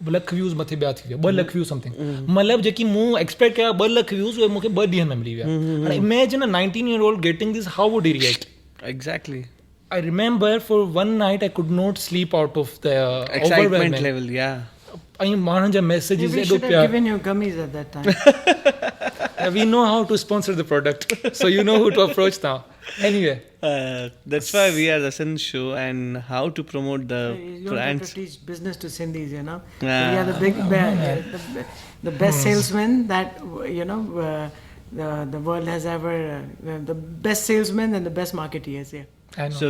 2 लख views मथे ॿिया थी विया 2 लख व्यूज़ समथिंग मतिलबु जेकी मूं एक्सपेक्ट कया 2 लख व्यूज़ उहे मूंखे 2 ॾींहनि में मिली विया हाणे imagine a 19-year-old getting this, how would he react? Exactly I remember for one night I could not sleep out of the excitement overwhelming. Level या ऐं माण्हुनि जा मैसेजिस Maybe we एॾो should have प्यार given you gummies at that time. we know how to sponsor the product so you know who to approach now anyway that's why we are the Sin Show and how to promote the You don't have brands to teach business to Sindhis, you know. Ah. We are the best salesmen that you know the world has ever. The best salesmen and the best marketeers. Yeah. I know so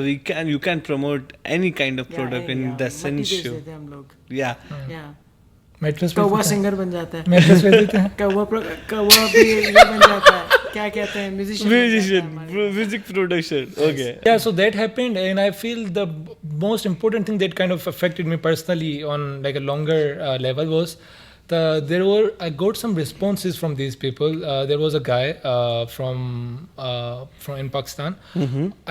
you can promote any kind of product in the Sin मट्टी बेच Show देते हैं हम लोग. yeah Yeah. mattress कौवा पे singer बन जाता है. mattress पे देते हैं कौवा भी ये बन जाता है. क्या कहते हैं musician music production okay yeah so that happened and I feel the most important thing that kind of affected me personally on like a longer level was I got some responses from these people. There was a guy from in Pakistan.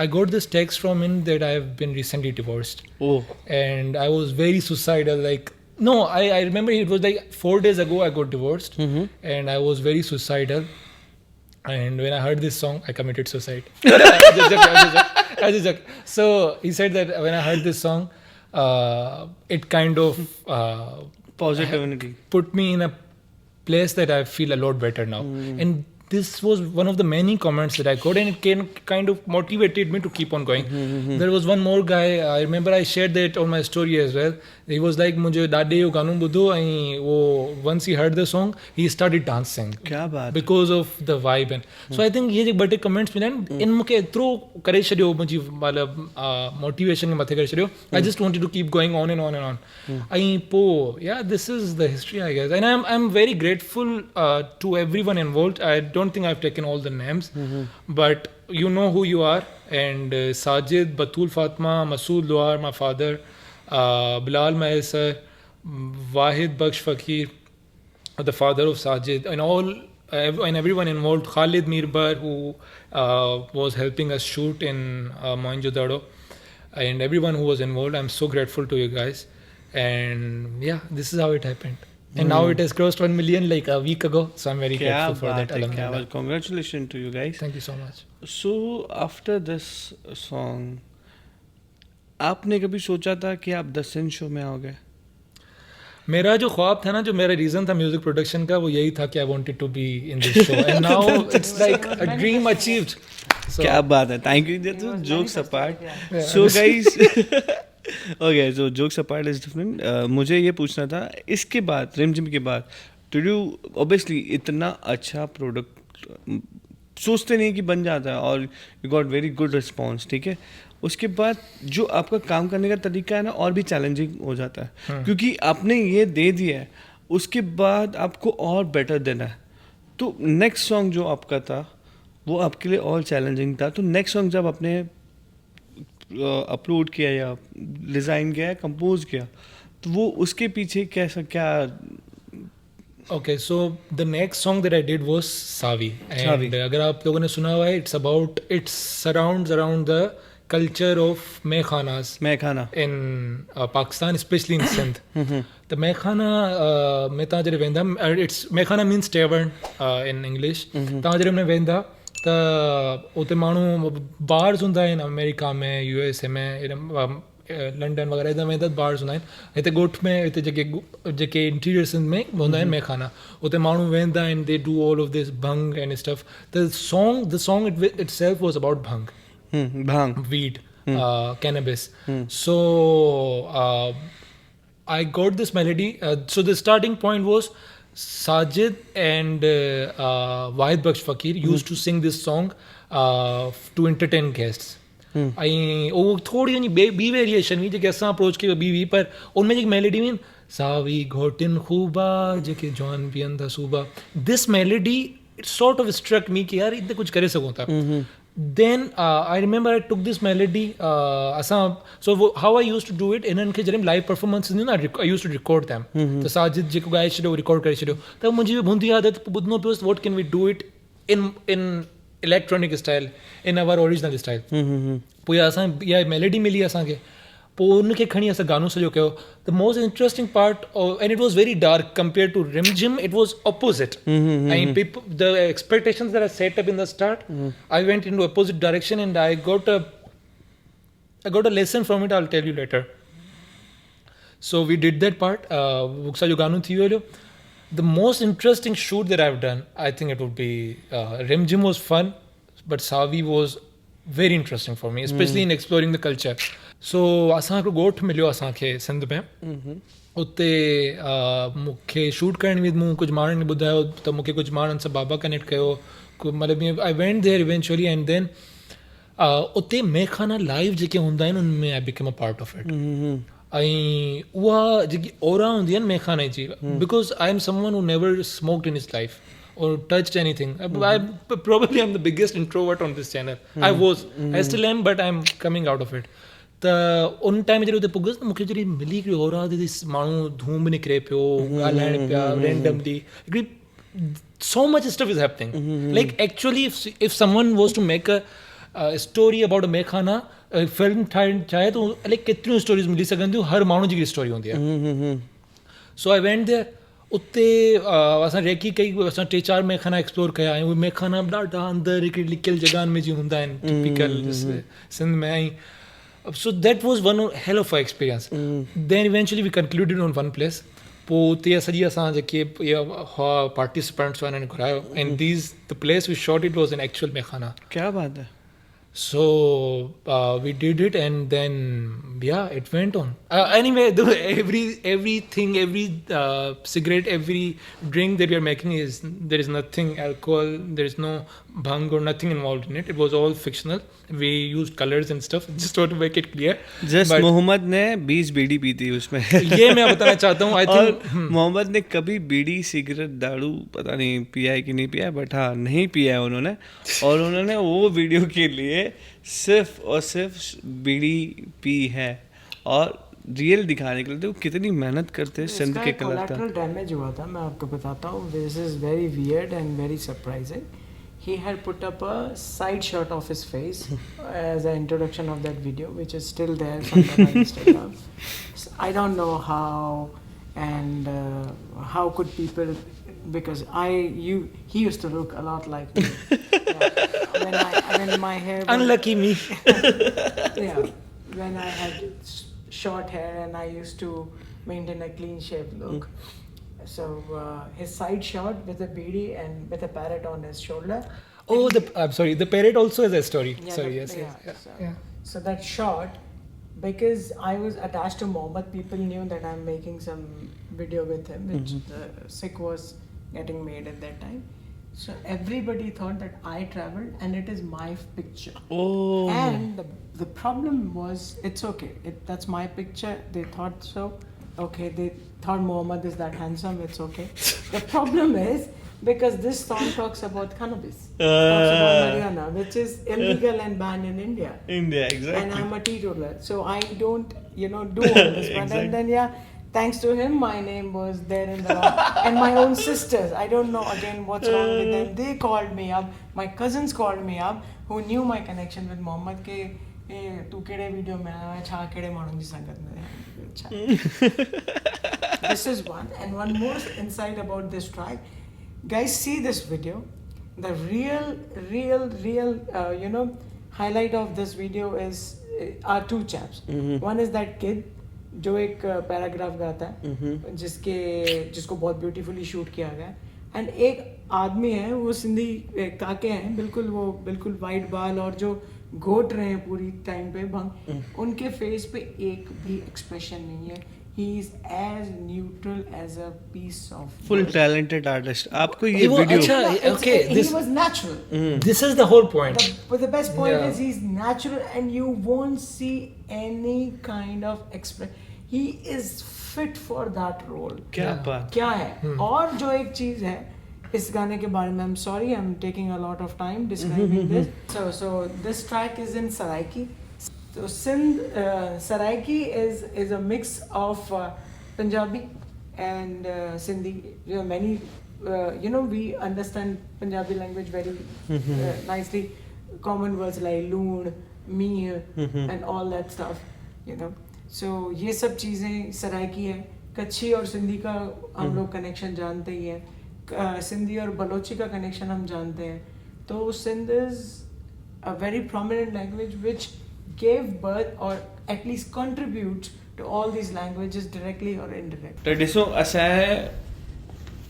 I got this text from him that I have been recently divorced, oh and I was very suicidal. Like no, I remember it was like 4 days ago I got divorced, and I was very suicidal. And when I heard this song, I committed suicide. I just joke. So he said that when I heard this song, it kind of positivity put me in a place that I feel a lot better now. And this was one of the many comments that I got, and it kind of motivated me to keep on going. There was one more guy, I remember I shared that on my story as well. He was like, मुझे ॾाढे यो गानो ॿुधो ऐं वो once he heard the song he started dancing क्या बात because of the vibe. And so I think ये जे ॿ टे comments मिलिया आहिनि इन मूंखे एतिरो करे छॾियो, मुंहिंजी मतिलबु motivation खे मथे करे छॾियो. I just wanted to keep going on and on and on. ऐं पोइ yeah, this is the history, I guess, and I'm very grateful to everyone involved. I don't think I've taken all the names, but you know who you are. And Sajid, Batul Fatma, Masood Luar, my father, Bilal Maesar, Wahid Baksh Fakir, the father of Sajid, and all and everyone involved. Khalid Mirbar, who was helping us shoot in Mohenjo-daro, and everyone who was involved. I'm so grateful to you guys. And yeah, this is how it happened. And now it has crossed 1 million like a week ago. So I'm very क्या grateful for बात that. है, क्या Alhamdulillah. बात. Congratulations to you guys. Thank you so much. So after this song, आपने कभी सोचा था कि आप द सिन शो में आओगे? मेरा जो ख्वाब था ना, जो मेरा रीज़न था म्यूज़िक प्रोडक्शन का, वो यही था कि I wanted to be in this show, and now it's like a dream achieved. क्या बात है. Thank you. Jokes apart. So guys, okay, so jokes apart is different. मुझे ये पूछना था, इसके बाद रिमझिम के बाद डिड यू ऑब्वियसली इतना अच्छा प्रोडक्ट सोचते नहीं कि बन जाता है, और you got very good response, ठीक है. उसके बाद जो आपका काम करने का तरीका है ना, और भी चैलेंजिंग हो जाता है, क्योंकि आपने ये दे दिया है, उसके बाद आपको और बेटर देना है. तो नेक्स्ट सॉन्ग जो आपका था वो आपके लिए और चैलेंजिंग था. तो नेक्स्ट सॉन्ग जब आपने अपलोड किया या डिज़ाइन किया या कंपोज किया, तो वो उसके पीछे कैसा क्या? Okay, so the next song that I did was Savi. And Savi. अगर आप लोगों ने सुना हुआ है, it surrounds around the culture of mehkhanas मैं खाना in Pakistan, especially in Sindh. The mehkhana में तव्हां जॾहिं वेंदा, it's mehkhana means tavern in English. तव्हां जॾहिं में वेंदा त उते माण्हू बार्स हूंदा आहिनि, अमेरिका में, USA में, लंडन वग़ैरह इधर वेंदा बार्स हूंदा आहिनि. हिते ॻोठ में, हिते जेके इंटीरियर सिंध में हूंदा आहिनि मेखाना, उते माण्हू वेंदा आहिनि. They do all of this bhang and stuff. The song itself was about bhang, bhang. weed, cannabis. So I got this melody. So the starting point was Sajid and Wahid Baksh Fakir used to sing this song to entertain guests. ऐं उहो थोरी वञी ॿी variation हुई जेके असां approach कई ॿी हुई, पर उनमें जेकी मेलेडी हुई, सावी घोटिन ख़ूबा जेके जवान पीअनि था सूबा, this melody it sort of struck me कि यार इते कुझु करे सघूं था. Then I remember I took this melody. So how I used to do it, इन्हनि खे जॾहिं लाइव परफॉर्मेंस ईंदी ना, I used to record them. त साजिद जेको ॻाए छॾियो रिकॉर्ड करे छॾियो, त मुंहिंजी बि हूंदी आदत ॿुधणो पियोसि, what can we do it in electronic style, in our original style. पोइ असां इहा मेलेडी मिली असांखे, पोइ उनखे खणी असां गानो सॼो कयो. The most interesting part, and it was very dark compare to Rimjhim, it was opposite. ऐं the expectations that I set up in the start, I went into opposite direction, and I got a lesson from it. I will tell you later. So we did that part. वो सॼो गानो थी वियो. The most interesting shoot that I've done, I think it would be Rimjim was fun, but Savi was very interesting for me, especially in exploring the culture. So असां हिकिड़ो ॻोठ मिलियो असांखे सिंध में. उते मूंखे शूट करण में मूं कुझु माण्हुनि ॿुधायो त मूंखे कुझु माण्हुनि सां बाबा कनेक्ट कयो. मतिलबु ईअं I went there eventually, and then उते मेखाना लाइव जेके हूंदा आहिनि उनमें I become a part of it. ऐं उहा जेकी ओरा हूंदी आहे न मेखाने जी, because I am someone who never smoked in his life or touched anything. Probably I'm the biggest introvert on this channel. I still am, but I'm coming out of it. त उन टाइम जॾहिं उते पुॻुसि त मूंखे जॾहिं मिली हिकिड़ी ओरा ते माण्हू धूम निकिरे पियो, ॻाल्हाइनि पिया रैंडमली, हिकिड़ी so much stuff is happening. Like actually if someone was to make a story about a maikhana, film ठाहिणु चाहे त लाइक केतिरियूं स्टोरीज़ मिली सघनि थियूं, हर माण्हू जी स्टोरी हूंदी आहे. सो आई वेंट देयर. उते असां रेकी कई, असां 3-4 मेखाना एक्सप्लोर कया, ऐं उहे मेखाना ॾाढा अंदरि हिकिड़ी लिकियल जॻहनि में जीअं हूंदा आहिनि टिपिकल सिंध में. ऐं so that was one hell of a experience. Then eventually we concluded on one place. पोइ उते सॼी असां जेके पार्टिसिपेंट्स हुआ हिननि घुरायो and these the place we shot it was in actual maikhana क्या बात है. So we did it, and then yeah, it went on. Anyway, everything, every cigarette, every drink that we are making there is nothing alcohol, there is no bhang or nothing involved in it. It was all fictional. We used colors and stuff just to make it clear. Just But Mohammad ने 20 बीड़ी P थी उसमें. ये मैं बताना चाहता हूँ. I और think Mohammad ने कभी बीड़ी सिगरेट दारू पता नहीं पिया है कि नहीं पिया है, बट हाँ नहीं पिया है उन्होंने. और उन्होंने वो वीडियो के लिए सिर्फ और सिर्फ बीड़ी पी है और रियल दिखाने के लिए. तो कितनी मेहनत करते हैं सिंध के कलाकार. collateral डैमेज हुआ था, मैं आपको बताता हूँ. This is very weird and very surprising. He had put up a side shot of his face as an introduction of that video, which is still there somewhere on Instagram. So I don't know how and how could people, because he used to look a lot like me. When my hair was, unlucky me. yeah, when I had short hair and I used to maintain a clean shaved look. So his side shot with a beady and with a parrot on his shoulder. Oh, I'm sorry. The parrot also has a story. Yeah, Sorry, the- yes. so, Yeah. so that shot, because I was attached to Mohammed, people knew that I'm making some video with him, which the sick was getting made at that time. So everybody thought that I traveled and it is my picture. Oh. And the problem was, it's okay. That's my picture. They thought so. Okay, they thought Mohammed is that handsome. It's okay. The problem is because this song talks about cannabis, talks about marijuana, which is illegal and banned in India. India, And exactly. I'm a teetotaler, so I don't, do all this. But Exactly. then, yeah, thanks to him, my name was there in the and my own sisters. I don't know again what's wrong with them. They called me up. My cousins called me up, who knew my connection with Mohammed. के तू केड़े video में आया है, छा केड़े माण्हुनि जी संगत में है. This is one, and one more insight about this track. Guys, see this video. The real highlight of this video is are two chaps. One is that kid जो एक पैराग्राफ गाता है, जिसको बहुत ब्यूटीफुली शूट किया गया. And एक आदमी है, वो सिंधी काके हैं, बिल्कुल वाइट बाल और जो घोट रहे हैं पूरी टाइम पे भंग, उनके फेस पे एक भी एक्सप्रेशन नहीं है. He is as neutral as a piece of full wood. Talented artist. आपको ये वो वीडियो अच्छा, It's- okay, he was natural. This is the whole point. But the best point Yeah. is he's natural and you won't see any kind of expression. He is fit for that role. क्या Yeah. बात. क्या है. और जो एक चीज है इस गाने के बारे में, I'm sorry, I'm taking a lot of time describing this. So this track is in Saraiki. So Sindh, Saraiki is a mix of Punjabi and Sindhi. We understand Punjabi language very nicely. Common words like loon, mee, and all that stuff. So ये सब चीज़ें सराइकी है. कच्छी और सिंधी का हम लोग connection जानते ही हैं. सिंधी और बलोची का कनेक्शन हम जानते हैं. तो Sindh is a very prominent language which gave birth or at least contributes to all these languages directly or indirectly. त ॾिसो असांजे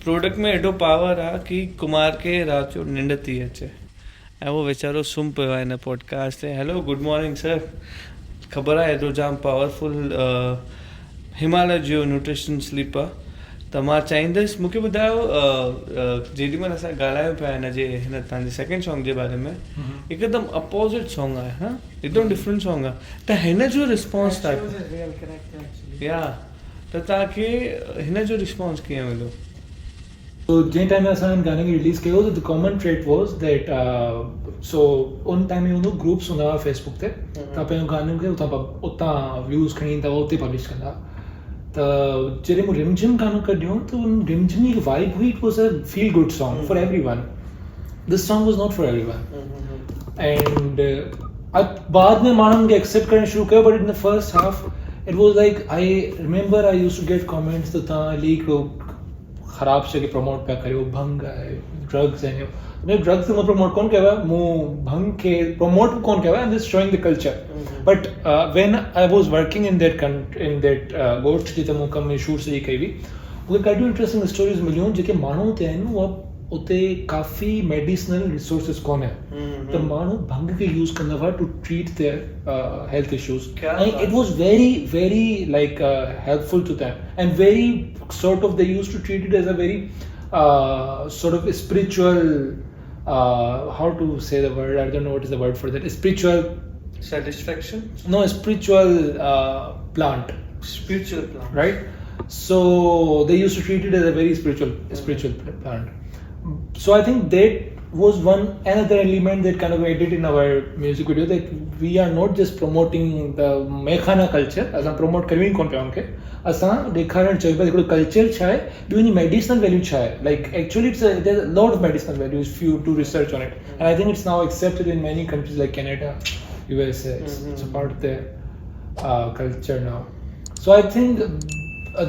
प्रोडक्ट में एॾो पावर आहे कि कुमार खे राति जो निंड थी अचे ऐं उहो वीचारो सुम्ही पियो आहे हिन पॉडकास्ट ते. Hello, good morning sir. ख़बर आहे एॾो जाम पावरफुल हिमालय जो न्यूट्रिशन स्लीप आहे. त मां चाहींदुसि मूंखे ॿुधायो, जेॾीमहिल असां ॻाल्हायूं पिया हिन तव्हांजे सेकेंड सॉन्ग जे बारे में, हिकदमि अपोज़िट सॉन्ग आहे, हा, हिकदमि डिफरेंट सॉन्ग आहे. त हिन जो रिस्पॉन्स That तव्हां shows his real character actually. या त तव्हांखे हिन जो रिस्पॉन्स कीअं मिलियो? So जंहिं टाइम असां हिन गाने खे रिलीज़ कयो त the common trait was that so उन टाइम में हूंदो ग्रुप्स हूंदा हुआ फेसबुक ते. तव्हां पंहिंजो गानो खे उतां व्यूज़ खणी ईंदा हुआ, उते पब्लिश कंदा हुआ. त जॾहिं मूं रिमझिम गानो कढियो त उन रिमझिम जी वाइब हुई. It was a feel good song for everyone. This song was not for everyone. And बाद में माण्हुनि खे एक्सेप्ट करणु शुरू कयो. But in the first half it was like I remember I use to get comments त तव्हां leak ख़राब शइ खे प्रमोट पिया करियो, भंग आहे, ड्रग्स आहिनि. ड्रग्स मूं प्रमोट कोन कयो आहे, मूं भंग खे प्रमोट कोन कयो आहे. I am just showing the culture. But when I was working in that गोठ जिते मूं कम में शूट सॼी कई हुई, मूंखे ॾाढियूं इंट्रस्टिंग स्टोरीज़ मिलियूं जेके माण्हू हुते आहिनि उहा उते काफ़ी मेडिसिनल रिसोर्सिस कोन आहिनि त माण्हू भंग खे यूज़ कंदा हुआ to treat their health issues ऐं it was very very like helpful to them and very sort of they use to treat it as a very sort of spiritual how to say the word, I don't know what is the word for that, spiritual satisfaction, no, spiritual plant, spiritual plant, right? So they used to treat it as a very spiritual plant. So I think that was another element that kind of added in our music video, that we are not just promoting the mekhana culture as a promote करवी कोन पे उनके असां ॾेखारण चाहिए पिया हिकिड़ो culture छा आहे ॿियो हिन मेडिसिनल वैल्यू छा आहे like actually it's there a lot of medicinal value if you do research on it and I think it's now accepted in many countries like Canada USA. It's a part of their culture now. So I think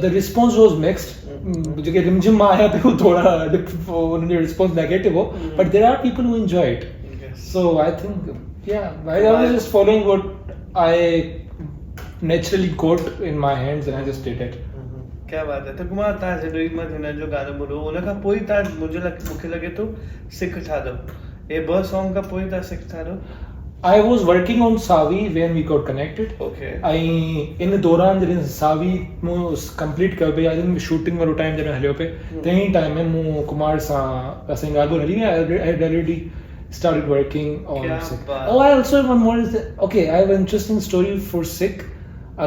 the response was mixed. जेके रिमझिम मां आया पियो थोड़ा उन्हनि जो response negative हो but there are people who enjoy it. So I think I was just following what I naturally got in my hands and I just did it. क्या बात है. त कुमार तव्हां जॾहिं हिन हिन जो गानो ॿुधो उन खां पोइ तव्हां मूंखे लॻे थो सिख ठाहियो हे ॿ सॉन्ग खां पोइ तव्हां सिख ठाहियो. I was working on Savi when we got connected. Okay. इन दौरान जॾहिं सावी मूं कंप्लीट कयो पिया आई शूटिंग वारो टाइम जॾहिं हलियो पियो तंहिं टाइम में मूं कुमार सां असांजी ॻाल्हि हली I had already started working on Sikh. Oh, I also have one more. Okay, I have an interesting story for Sikh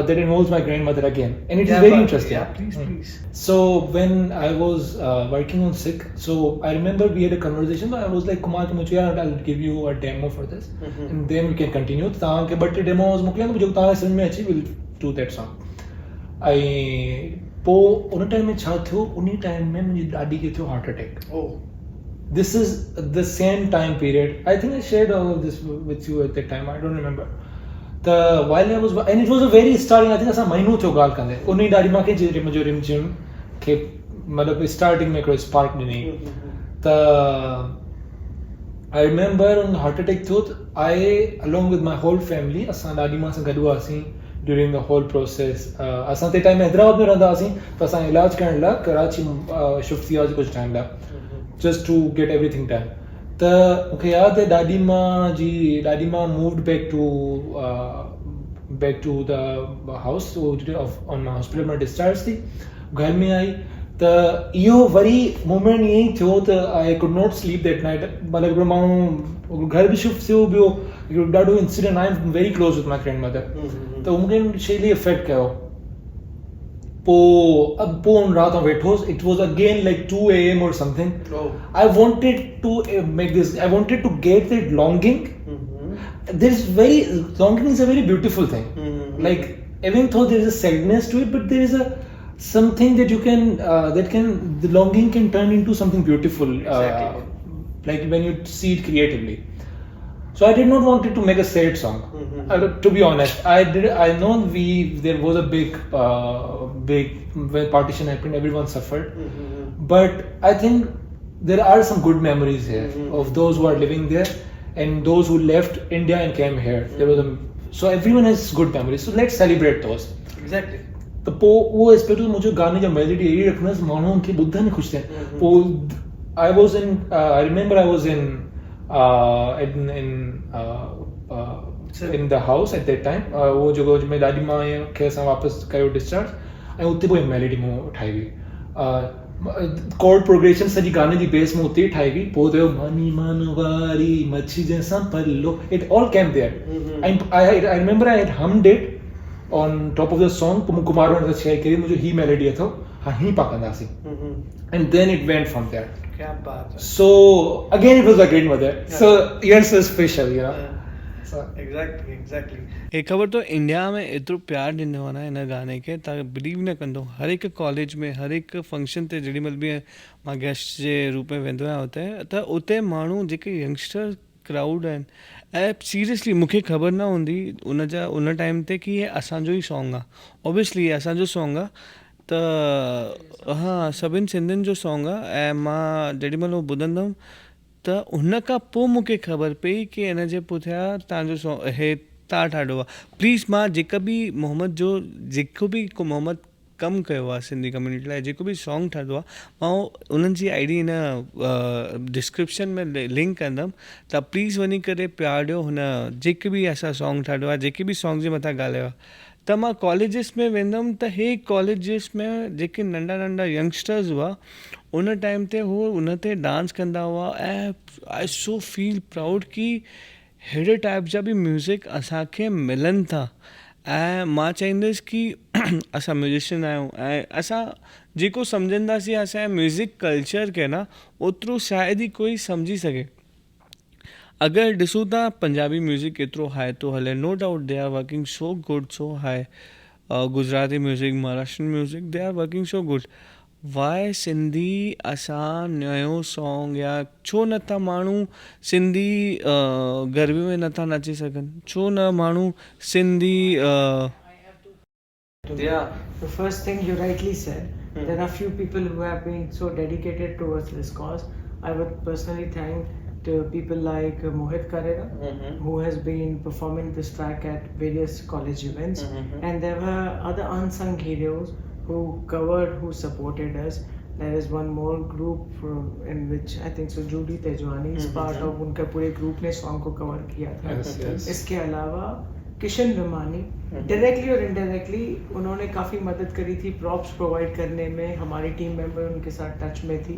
that involves my grandmother again, and it is very interesting. Yeah, please. So when I was working on Sikh, so I remember we had a conversation. I was like, Kumar, I'll give you a demo for this, and then we can continue. But the demo was we'll do that song. उन time में छा थियो उन time में मुंहिंजी ॾाॾी खे थियो heart attack. Oh. This is the same time period. I think I shared all of this with you at that time. I don't remember. While I was, and it was a very starting. I think असां महीनो थियो ॻाल्हि कंदे. उन ॾाढी मूंखे जे मुंहिंजो रिमझिम खे मतिलबु स्टार्टिंग में हिकिड़ो स्पार्क ॾिनई. त I remember when heart attack थियो त I along with my whole family असां ॾाढी मां सां गॾु हुआसीं during the whole process. असां ते टाइम में हैदराबाद में रहंदा हुआसीं त असां इलाज करण लाइ कराची शिफ्ट थी वियासीं कुझु टाइम लाइ just to get everything done. त मूंखे यादि आहे ॾाढी मां moved back to the house on my hospital में discharge थी घर में आई त इहो वरी मोमेंट ईअं ई थियो त I could not sleep that night. मतिलबु हिकिड़ो माण्हू घर बि शिफ्ट थियो ॿियो हिकिड़ो ॾाढो incident I am very close with my grandmother त मूंखे शैली इफेक्ट कयो. पोइ उन रात में वेठो होसि. It was again like 2 a.m. or something. Oh. I wanted to make this. I wanted to get that longing. Longing is a very beautiful thing. Like even though there is a sadness to it, but there is something that you can the longing can turn into something beautiful. Exactly. Like when you see it creatively. So I did not want it to make a sad song. To be honest, I know there was a big when partition happened, everyone suffered. But I think there are some good memories here of those who are living there and those who left India and came here. So everyone has good memories. So let's celebrate those. Exactly. तो पोइ उहो aspect मुंहिंजो गाने जो melody अहिड़ी रखंदुसि माण्हुनि खे ॿुधनि ख़ुशि थियनि. पोइ I remember I was in the house at that time. वो जेको में ॾाढी मां खे असां वापसि कयो डिस्चार्ज ऐं उते पोइ मेलोडी मूं ठाही हुई. कॉर्ड प्रोग्रेशन सॼी गाने जी बेस में उते ई ठाही हुई. पोइ थियो मानी मान वारी मच्छी जंहिंसां पल्लो. It all came there. And I remember I had hummed it on top of the song. पोइ मूं कुमार वटि शेयर कई मुंहिंजो ही मेलोडी अथव हा ही पा कंदासीं. And then it went from there. क्या बात है. So again it was a great mother. So yours is special, you know. Exactly. हे ख़बर तो इंडिया में एतिरो प्यारु ॾिनो आहे न हिन गाने खे तव्हां बिलीव न कंदो. हर हिकु कॉलेज में हर हिकु फंक्शन ते जेॾी महिल बि मां गेस्ट जे रूप में वेंदो आहियां हुते त उते माण्हू जेके यंगस्टर क्राउड आहिनि ऐं सीरियसली मूंखे ख़बर न हूंदी उन टाइम ते कि हे असांजो ई सॉन्ग आहे. ऑब्वियसली असांजो सॉन्ग आहे त हा सभिनि सिंधियुनि जो सॉन्ग आहे ऐं मां जेॾी महिल उहो ॿुधंदुमि त हुन खां पोइ मूंखे ख़बर पई कि हिन जे पुठियां तव्हांजो हे तव्हां ठाहियो आहे. प्लीज़ मां जेको बि मोहम्मद कमु कयो आहे सिंधी कम्यूनिटी लाइ, जेको बि सॉन्ग ठातो आहे, मां उन्हनि जी आई डी हिन डिस्क्रिप्शन में लिंक कंदमि, त प्लीज़ वञी करे प्यार ॾियो हुन जेके बि असां सॉन्ग ठातो आहे, जेके बि सॉन्ग जे मथां ॻाल्हायो आहे। त मां कॉलेजिस में वेंदुमि त हे कॉलेजिस में जेके नंढा नंढा यंगस्टर्स हुआ उन टाइम ते हू उन ते डांस कंदा हुआ, ऐं आई सो फील प्राउड की अहिड़े टाइप जा बि म्यूज़िक असांखे मिलनि था। ऐं मां चाहींदुसि की असां म्यूज़िशियन आहियूं ऐं असां जेको सम्झंदासीं असांजे म्यूज़िक कल्चर खे न, ओतिरो शायदि ई कोई सम्झी सघे। अगरि ॾिसूं था पंजाबी म्यूज़िक केतिरो हाई थो हले, no doubt they are working so good so high, Gujarati music, Maharashtrian music, they are working so good. Why Sindhi असां नयो सॉन्ग या छो नथा माण्हू सिंधी गरबे में नथा नची सघनि, छो न माण्हू Sindhi The first thing you rightly said, there are few people who have been so dedicated towards this cause. I would personally thank to people like Mohit Karera, who has been performing this track at various college events, and there were other unsung heroes who covered, who supported us. There is one more group in which I think so Judy Tejwani is part of, उनका पूरे group ने song को cover किया था। इसके अलावा Kishan Ramani directly और indirectly उन्होंने काफ़ी मदद करी थी प्रॉप्स प्रोवाइड करने में, हमारी टीम मेंबर उनके साथ टच में थी,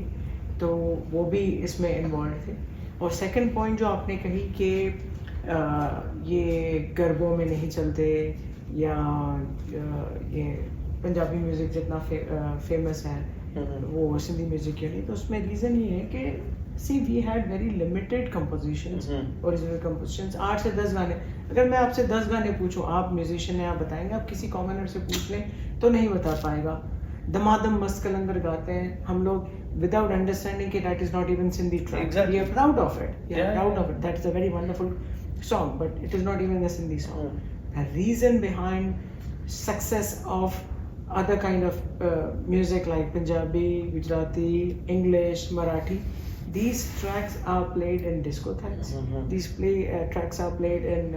तो वो भी इसमें इन्वॉल्व थे। और सेकंड पॉइंट जो आपने कही कि ये गरबों में नहीं चलते या ये पंजाबी म्यूज़िक जितना फेमस है वो सिंधी म्यूज़िक क्यों नहीं, तो उसमें रीज़न ये है कि see we had very limited compositions, original compositions, 8 से 10 गाने। अगर मैं आपसे 10 गाने पूछूं, आप म्यूजिशियन हैं, आप बताएंगे, आप किसी कॉमनर से पूछ लें तो नहीं बता पाएगा। दमादम मस्त कलंदर गाते हैं हम लोग विदाउट अंडरस्टैंडिंग कि that is not even Sindhi track, we are proud of it, proud of it, that is a very wonderful song, but it is not even a Sindhi song. The reason behind success of other kind of music like Punjabi, Gujarati, English, Marathi, these tracks are played in discotheques. These tracks are played in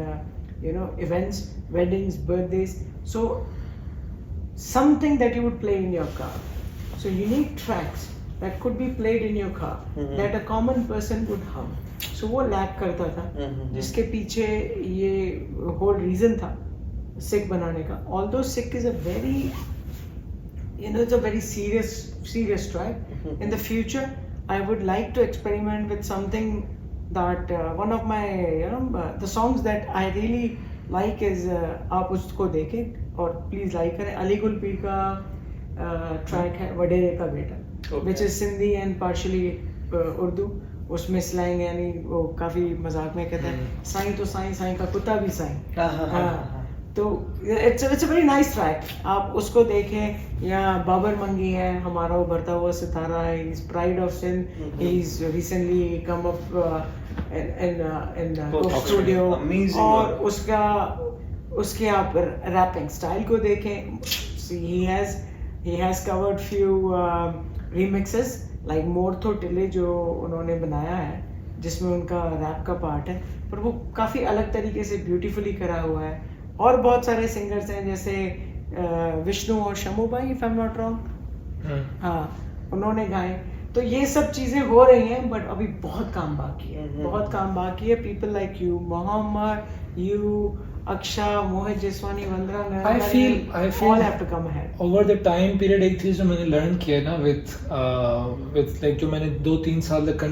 events, weddings, birthdays. So something that you would play in your car. So unique tracks that could be played in your car that a common person would hum. So वो lack करता था, जिसके पीछे ये whole reason था सिक बनाने का. Although sick is a very it's a very serious track. In the future, I would like to experiment with something that one of my the songs that I really like is आप उसको देखें और please like करें. अली गुल पीर का track है वडेरे का बेटा, which is Sindhi and partially Urdu. उसमें स्लैंग यानी वो काफी मजाक में कहता है साईं तो साईं, साईं का कुत्ता भी साईं. तो it's a very nice track, आप उसको देखें. या बाबर मंगी है, हमारा उभरता हुआ सितारा है, he is pride of Sindh, he is recently come up in studio, और उसके आप रैपिंग स्टाइल को देखें. He has covered few remixes like मोरथो टिले जो उन्होंने बनाया है, जिसमें उनका रैप का पार्ट है, पर वो काफ़ी अलग तरीके से ब्यूटीफुली करा हुआ है. और बहुत सारे सिंगर्स हैं जैसे विष्णु और शमू भाई, if I am not wrong, हाँ उन्होंने गाए. तो ये सब चीज़ें हो रही हैं, बट अभी बहुत काम बाकी है, बहुत काम बाकी है. People like you, Mohammad, you, Aksha, Mohit Jeswani, Vandra, I feel all have to come ahead. Over the time period, एक चीज़ जो मैंने learn किया ना with like जो मैंने 2-3 साल तक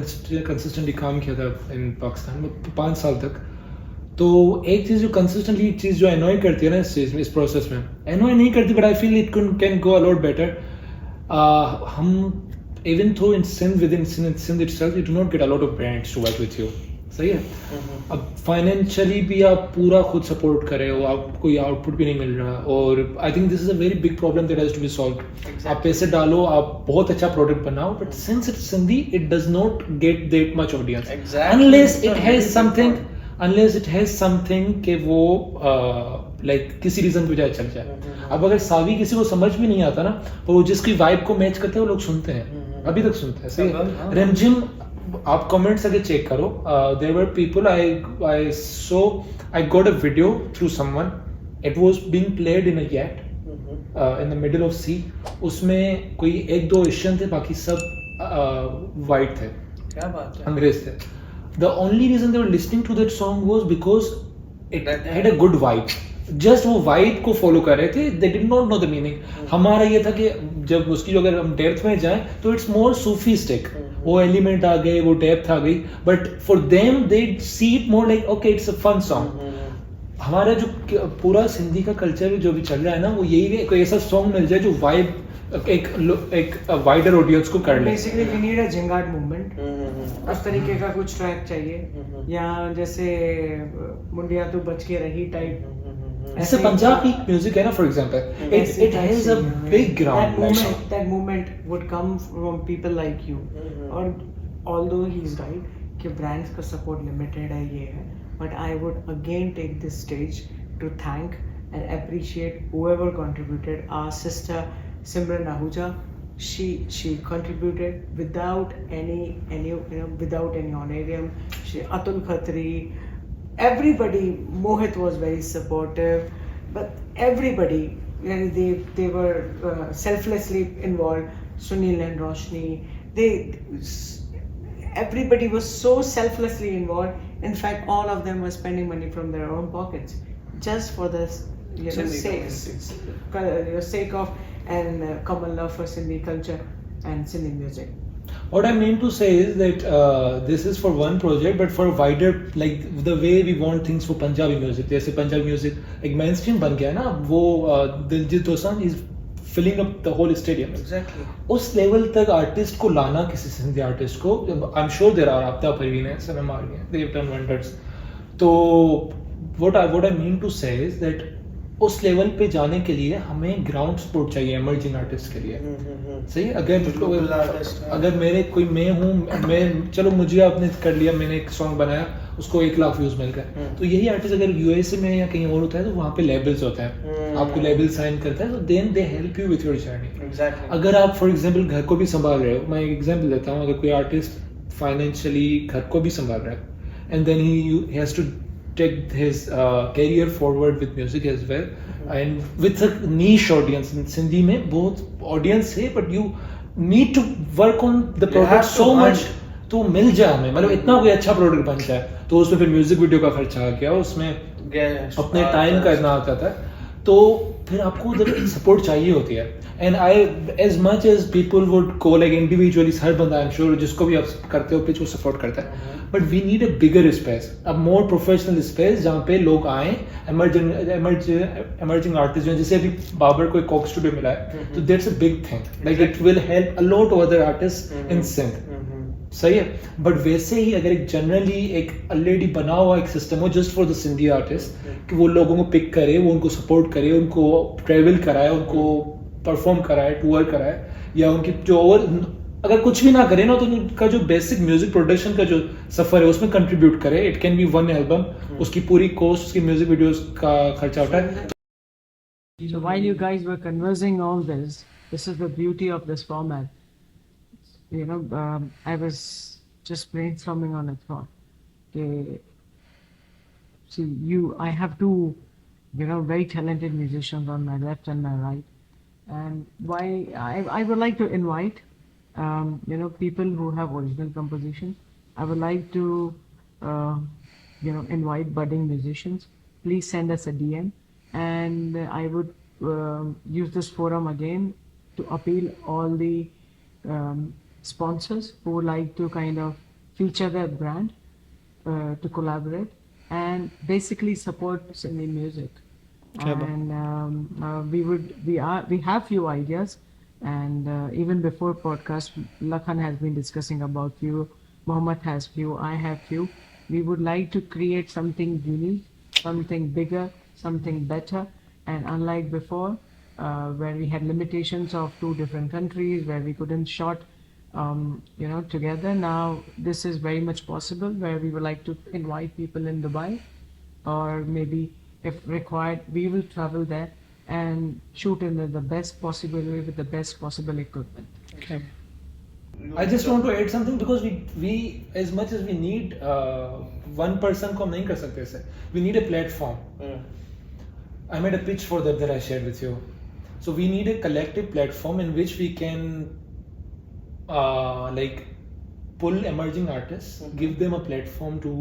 consistently काम किया था in पाकिस्तान में, 5 साल तक, तो एक चीज़ जो कंसिस्टेंटली चीज़ जो एनॉय करती है ना इस चीज़ में, इस प्रोसेस में एनॉय नहीं करती, but I feel it can go a lot better. हम even though in Sindh within Sindh itself you do not get a lot of brands to work with you. सही है. अब फाइनेंशियली भी आप पूरा खुद सपोर्ट कर रहे हो, आपको कोई आउटपुट भी नहीं मिल रहा, और I think this is a very big problem that has to be solved. आप पैसे डालो, आप बहुत अच्छा प्रोडक्ट बनाओ, but since it's Sindhi it does not get that much audience unless it has something कि वो लाइक किसी रीजन की वजह चल जाए. अब अगर सावी किसी को समझ भी नहीं आता ना, तो वो जिसकी वाइब को मैच करते हैं वो लोग सुनते हैं, अभी तक सुनते हैं. सही. रिमझिम आप कमेंट्स अगर चेक करो, there were people I got a video through someone, it was being played in a yacht, in the middle of sea. उसमें कोई एक दो एशियन थे, बाकी सब वाइट थे, क्या बात है? अंग्रेज थे. The only reason they were listening to that song was because it had a good vibe. Just वो वाइब को फॉलो कर रहे थे. They did not know the meaning. हमारा ये था कि जब उसकी अगर हम डेप्थ में जाएं तो it's more sophistic. वो एलिमेंट आ गए, वो डेप्थ आ गई. But for them they see it more like okay, it's a fun song. हमारा जो पूरा सिंधी का कल्चर जो भी चल रहा है ना, वो यही है कोई ऐसा सॉन्ग मिल जाए जो वाइब एक वाइडर ऑडियंस को कर ले. Basically we need a Zingaat movement. उस तरीके का कुछ ट्रैक चाहिए, या जैसे मुंडिया तो बच के रही टाइप. जैसे पंजाबी म्यूजिक है ना, for example it has a big ground. that movement would come from people like you. और although he is right कि brands का support limited है, ये है, but I would again take this stage to thank and appreciate whoever contributed. Our sister Simran Ahuja, she contributed without any without any honorarium. Atul Khatri, everybody. Mohit was very supportive, but everybody, they were selflessly involved. Sunil and Roshni, everybody was so selflessly involved. In fact, all of them were spending money from their own pockets just for this, sake of and common love for Sindhi culture and Sindhi music. What I mean to say is that this is for one project, but for wider, like the way we want things for Punjabi music. जैसे Punjabi music एक mainstream बन गया ना, वो Diljit Dosanjh is filling up the whole stadium. Exactly. उस level तक artist को लाना, किसी सिंधी आर्टिस्ट को, I'm sure there are Aftab Parveen है, समय मार गए, they've done wonders. तो what I mean to say is that उस लेवल पे जाने के लिए हमें ग्राउंड सपोर्ट चाहिए emerging आर्टिस्ट के लिए. सही है. अगर मेरे कोई मैं चलो मुझे आपने कर लिया, मैंने एक सॉन्ग बनाया, उसको 1 लाख व्यूज मिल गए, तो यही आर्टिस्ट अगर यूएसए में या कहीं और होता है तो वहाँ पे लेबल्स होते हैं, आपको लेबल साइन करता है, तो then they help you with your journey. अगर आप फॉर एग्जांपल घर को भी संभाल रहे हो, मैं एक एग्जांपल देता हूँ, अगर कोई आर्टिस्ट फाइनेंशियली घर को भी संभाल रहा है and then he has to take his career forward with music as well, and with a niche audience. In Sindhi में बहुत audience है, but you need to work on the product so much तो मिल जाए हमें, मतलब इतना कोई अच्छा प्रोडक्ट बन जाए. तो उसमें फिर म्यूजिक वीडियो का खर्चा आ गया, उसमें अपने टाइम का इतना आता था, तो फिर आपको उधर सपोर्ट चाहिए होती है. And I as much as people would go like individually, हर बंदा आई एम श्योर जिसको भी आप करते हो पिच वो सपोर्ट करता है, but we need a bigger space, a more professional space जहाँ पे लोग आए, emerging आर्टिस्ट जो जैसे अभी बाबर को एक कोक स्टूडियो मिला है, तो that's a big thing, like it will help a lot other artist in Sindh. सही है. बट वैसे ही अगर एक जनरली एक ऑलरेडी बना हुआ एक सिस्टम हो just for the Sindhi artist, कि वो लोगों को पिक करे, वो उनको सपोर्ट करे, उनको ट्रेवल कराए, उनको परफॉर्म कराए, टूर कराए, या उनकी जो ओवर अगर कुछ भी ना करे ना, तो उनका जो बेसिक म्यूजिक प्रोडक्शन का जो सफर है उसमें कंट्रीब्यूट करे. It can be one album, उसकी पूरी कॉस्ट, उसकी म्यूजिक वीडियोस का खर्चा उठाए. So while you guys were conversing all this is the beauty of this format. I was just brainstorming on a thought. I have two, very talented musicians on my left and my right, and why I would like to invite, people who have original compositions. I would like to, invite budding musicians. Please send us a DM, and I would use this forum again to appeal all the sponsors who would like to kind of feature their brand, to collaborate and basically support Sindhi music. And we have few ideas, and even before podcast, Lakhan has been discussing about few, Mohammed has few, I have few. We would like to create something unique, something bigger, something better, and unlike before, where we had limitations of 2 different countries, where we couldn't shot together. Now this is very much possible, where we would like to invite people in Dubai, or maybe if required we will travel there and shoot in the best possible way with the best possible equipment. Okay. I just want to add something, because we as much as we need one person को हम नहीं कर सकते ऐसे. We need a platform. I made a pitch for that I shared with you. So we need a collective platform in which we can like pull emerging artists, give them a platform to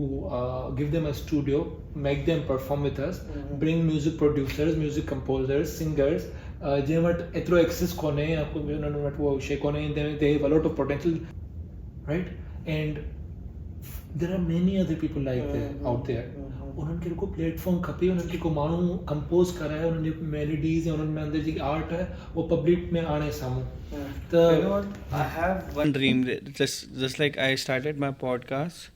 give them a studio, make them perform with us, bring music producers, music composers, singers. They have etro access kone, आपको उन्होंने वो विषय कोने, they have a lot of potential, right? And there are many other people like that out there. उन्होंने को platform खपे, उन्होंने को माण्हू कंपोज कराए, उन्होंने मेलोडीज है, उन्होंने अंदर जी आर्ट है वो पब्लिक में आने सामू. You know what? I have one dream, just like I started my podcast,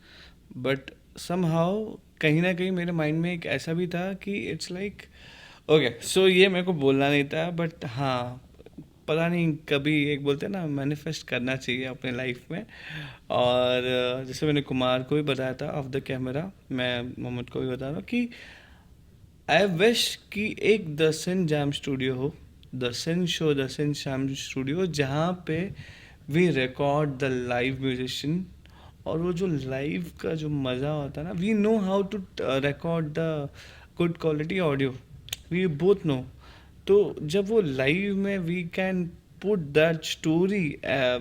but somehow कहीं ना कहीं मेरे माइंड में एक ऐसा भी था कि इट्स लाइक ओके सो ये मेरे को बोलना नहीं था, बट हाँ पता नहीं कभी एक बोलते हैं ना मैनिफेस्ट करना चाहिए अपने लाइफ में. और जैसे मैंने कुमार को भी बताया था ऑफ द कैमरा, मैं मोहम्मद को भी बता रहा हूँ कि आई विश कि एक द सिन जैम स्टूडियो हो, the Sin show, the Sin jam studio, जहाँ पे we record the live musician. और वो जो लाइव का जो मज़ा होता है ना, we know how to record the good quality audio, we both know. तो जब वो लाइव में we can put that story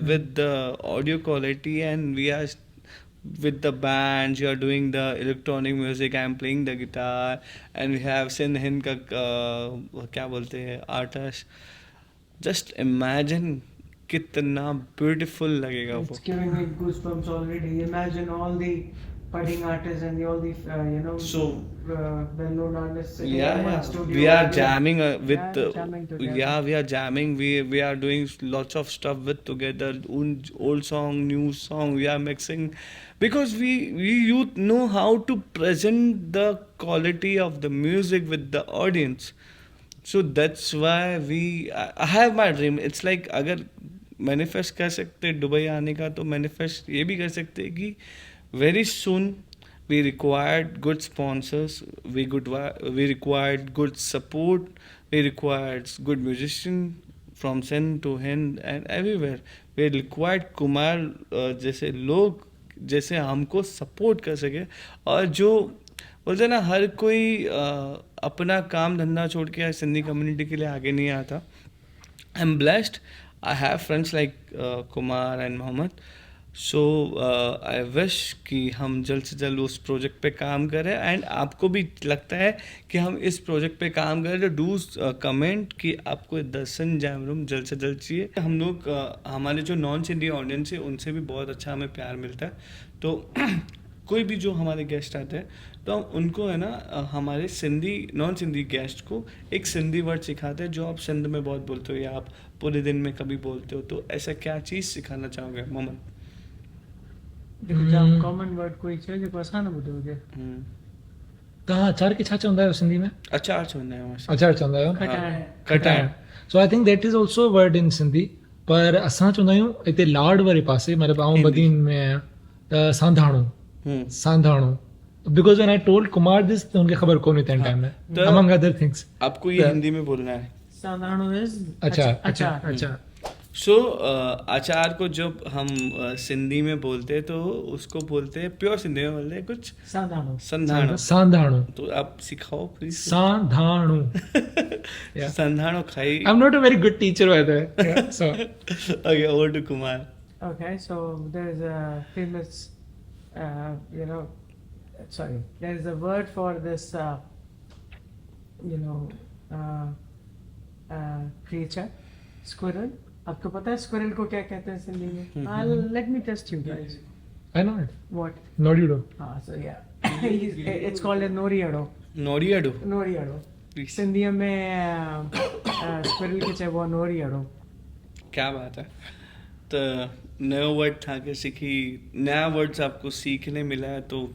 with the audio quality and we are with the bands, you are doing the electronic music, I am playing the guitar, and we have Sin Hind ka क्या बोलते हैं artist. Just imagine कितना beautiful लगेगा वो. It's giving me goosebumps already. Imagine all the budding artists and all the So well-known artists. yeah, studio we are and jamming with jamming together. yeah, we are jamming, we are doing lots of stuff with together, old song, new song, we are mixing because we youth know how to present the quality of the music with the audience. So that's why I have my dream. It's like अगर manifest कर सकते Dubai आने का, तो manifest ये भी कर सकते कि very soon we required good sponsors, we required good support, we required good musician from Sen to Hind and everywhere. We required Kumar जैसे लोग जैसे हमको सपोर्ट कर सके. और जो बोलते ना हर कोई अपना काम धंधा छोड़ के सिंधी कम्युनिटी के लिए आगे नहीं आता. I am blessed, I have friends like Kumar and Mohammad. So I wish कि हम जल्द से जल्द उस प्रोजेक्ट पे काम करें. एंड आपको भी लगता है कि हम इस प्रोजेक्ट पे काम करें तो डू कमेंट कि आपको द सिन जैम रूम जल्द से जल्द चाहिए. हम लोग हमारे जो नॉन सिंधी ऑडियंस है उनसे भी बहुत अच्छा हमें प्यार मिलता है. तो कोई भी जो हमारे गेस्ट आते हैं तो हम उनको है ना हमारे सिंधी नॉन सिंधी गेस्ट को एक सिंधी वर्ड सिखाते हैं जो आप सिंध में बहुत बोलते हो या आप पूरे दिन में कभी बोलते हो. तो ऐसा क्या चीज़ सिखाना चाहोगे मोहम्मद? देखो जाम कॉमन वर्ड कोई है जो आसान ॿुधोगे. तव्हां अचार खे छा चवंदा आहियो सिंधी में? अचार चवंदा आहियूं असां. अचार चवंदा आहियो? खटाइण. So I think that is also word in Sindhi. पर असां चवंदा आहियूं हिते लाड वारे पासे, मतिलबु आउं बदीन में आहियां त सांधाणो. Because when I told Kumar this त हुनखे ख़बर कोन्हे तंहिं टाइम में अमंग अदर थिंग्स. आपको ये हिंदी में बोलना है. सांधाणो इज अचार. सो अचार को जब हम सिंधी में बोलते हैं तो उसको बोलते हैं, प्योर सिंधी में बोलते हैं कुछ संधाणो. तो आप सिखाओ प्लीज. सांधाणो. संधाणो खाई. I am not a very good teacher by the way. So okay, over to Kumar. Okay, so there is a famous, there is a word for this, creature, squirrel. आपको पता है squirrel को क्या कहते हैं सिंधी में? Let me test you guys. I know it. What? Nodiudo. So yeah, it's called a noriado. नोरियाडो. Sindhi में squirrel के चेबो noriado. क्या बात है. तो नया वर्ड था कि सीखी, नया वर्ड्स आपको सीखने मिला है, तो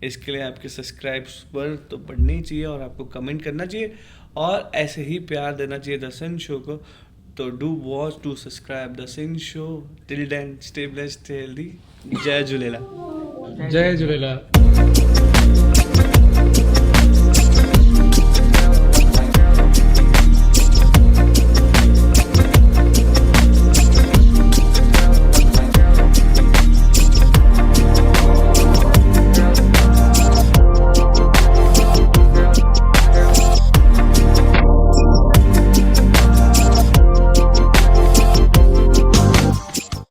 इसके लिए आपके सब्सक्राइबर तो बढ़ने ही चाहिए और आपको कमेंट करना चाहिए और ऐसे ही प्यार देना चाहिए द सिन शो को. तो do watch, do subscribe the Sin show. Till then stay blessed, stay healthy. जय झूलेलाल. जय झूलेलाल.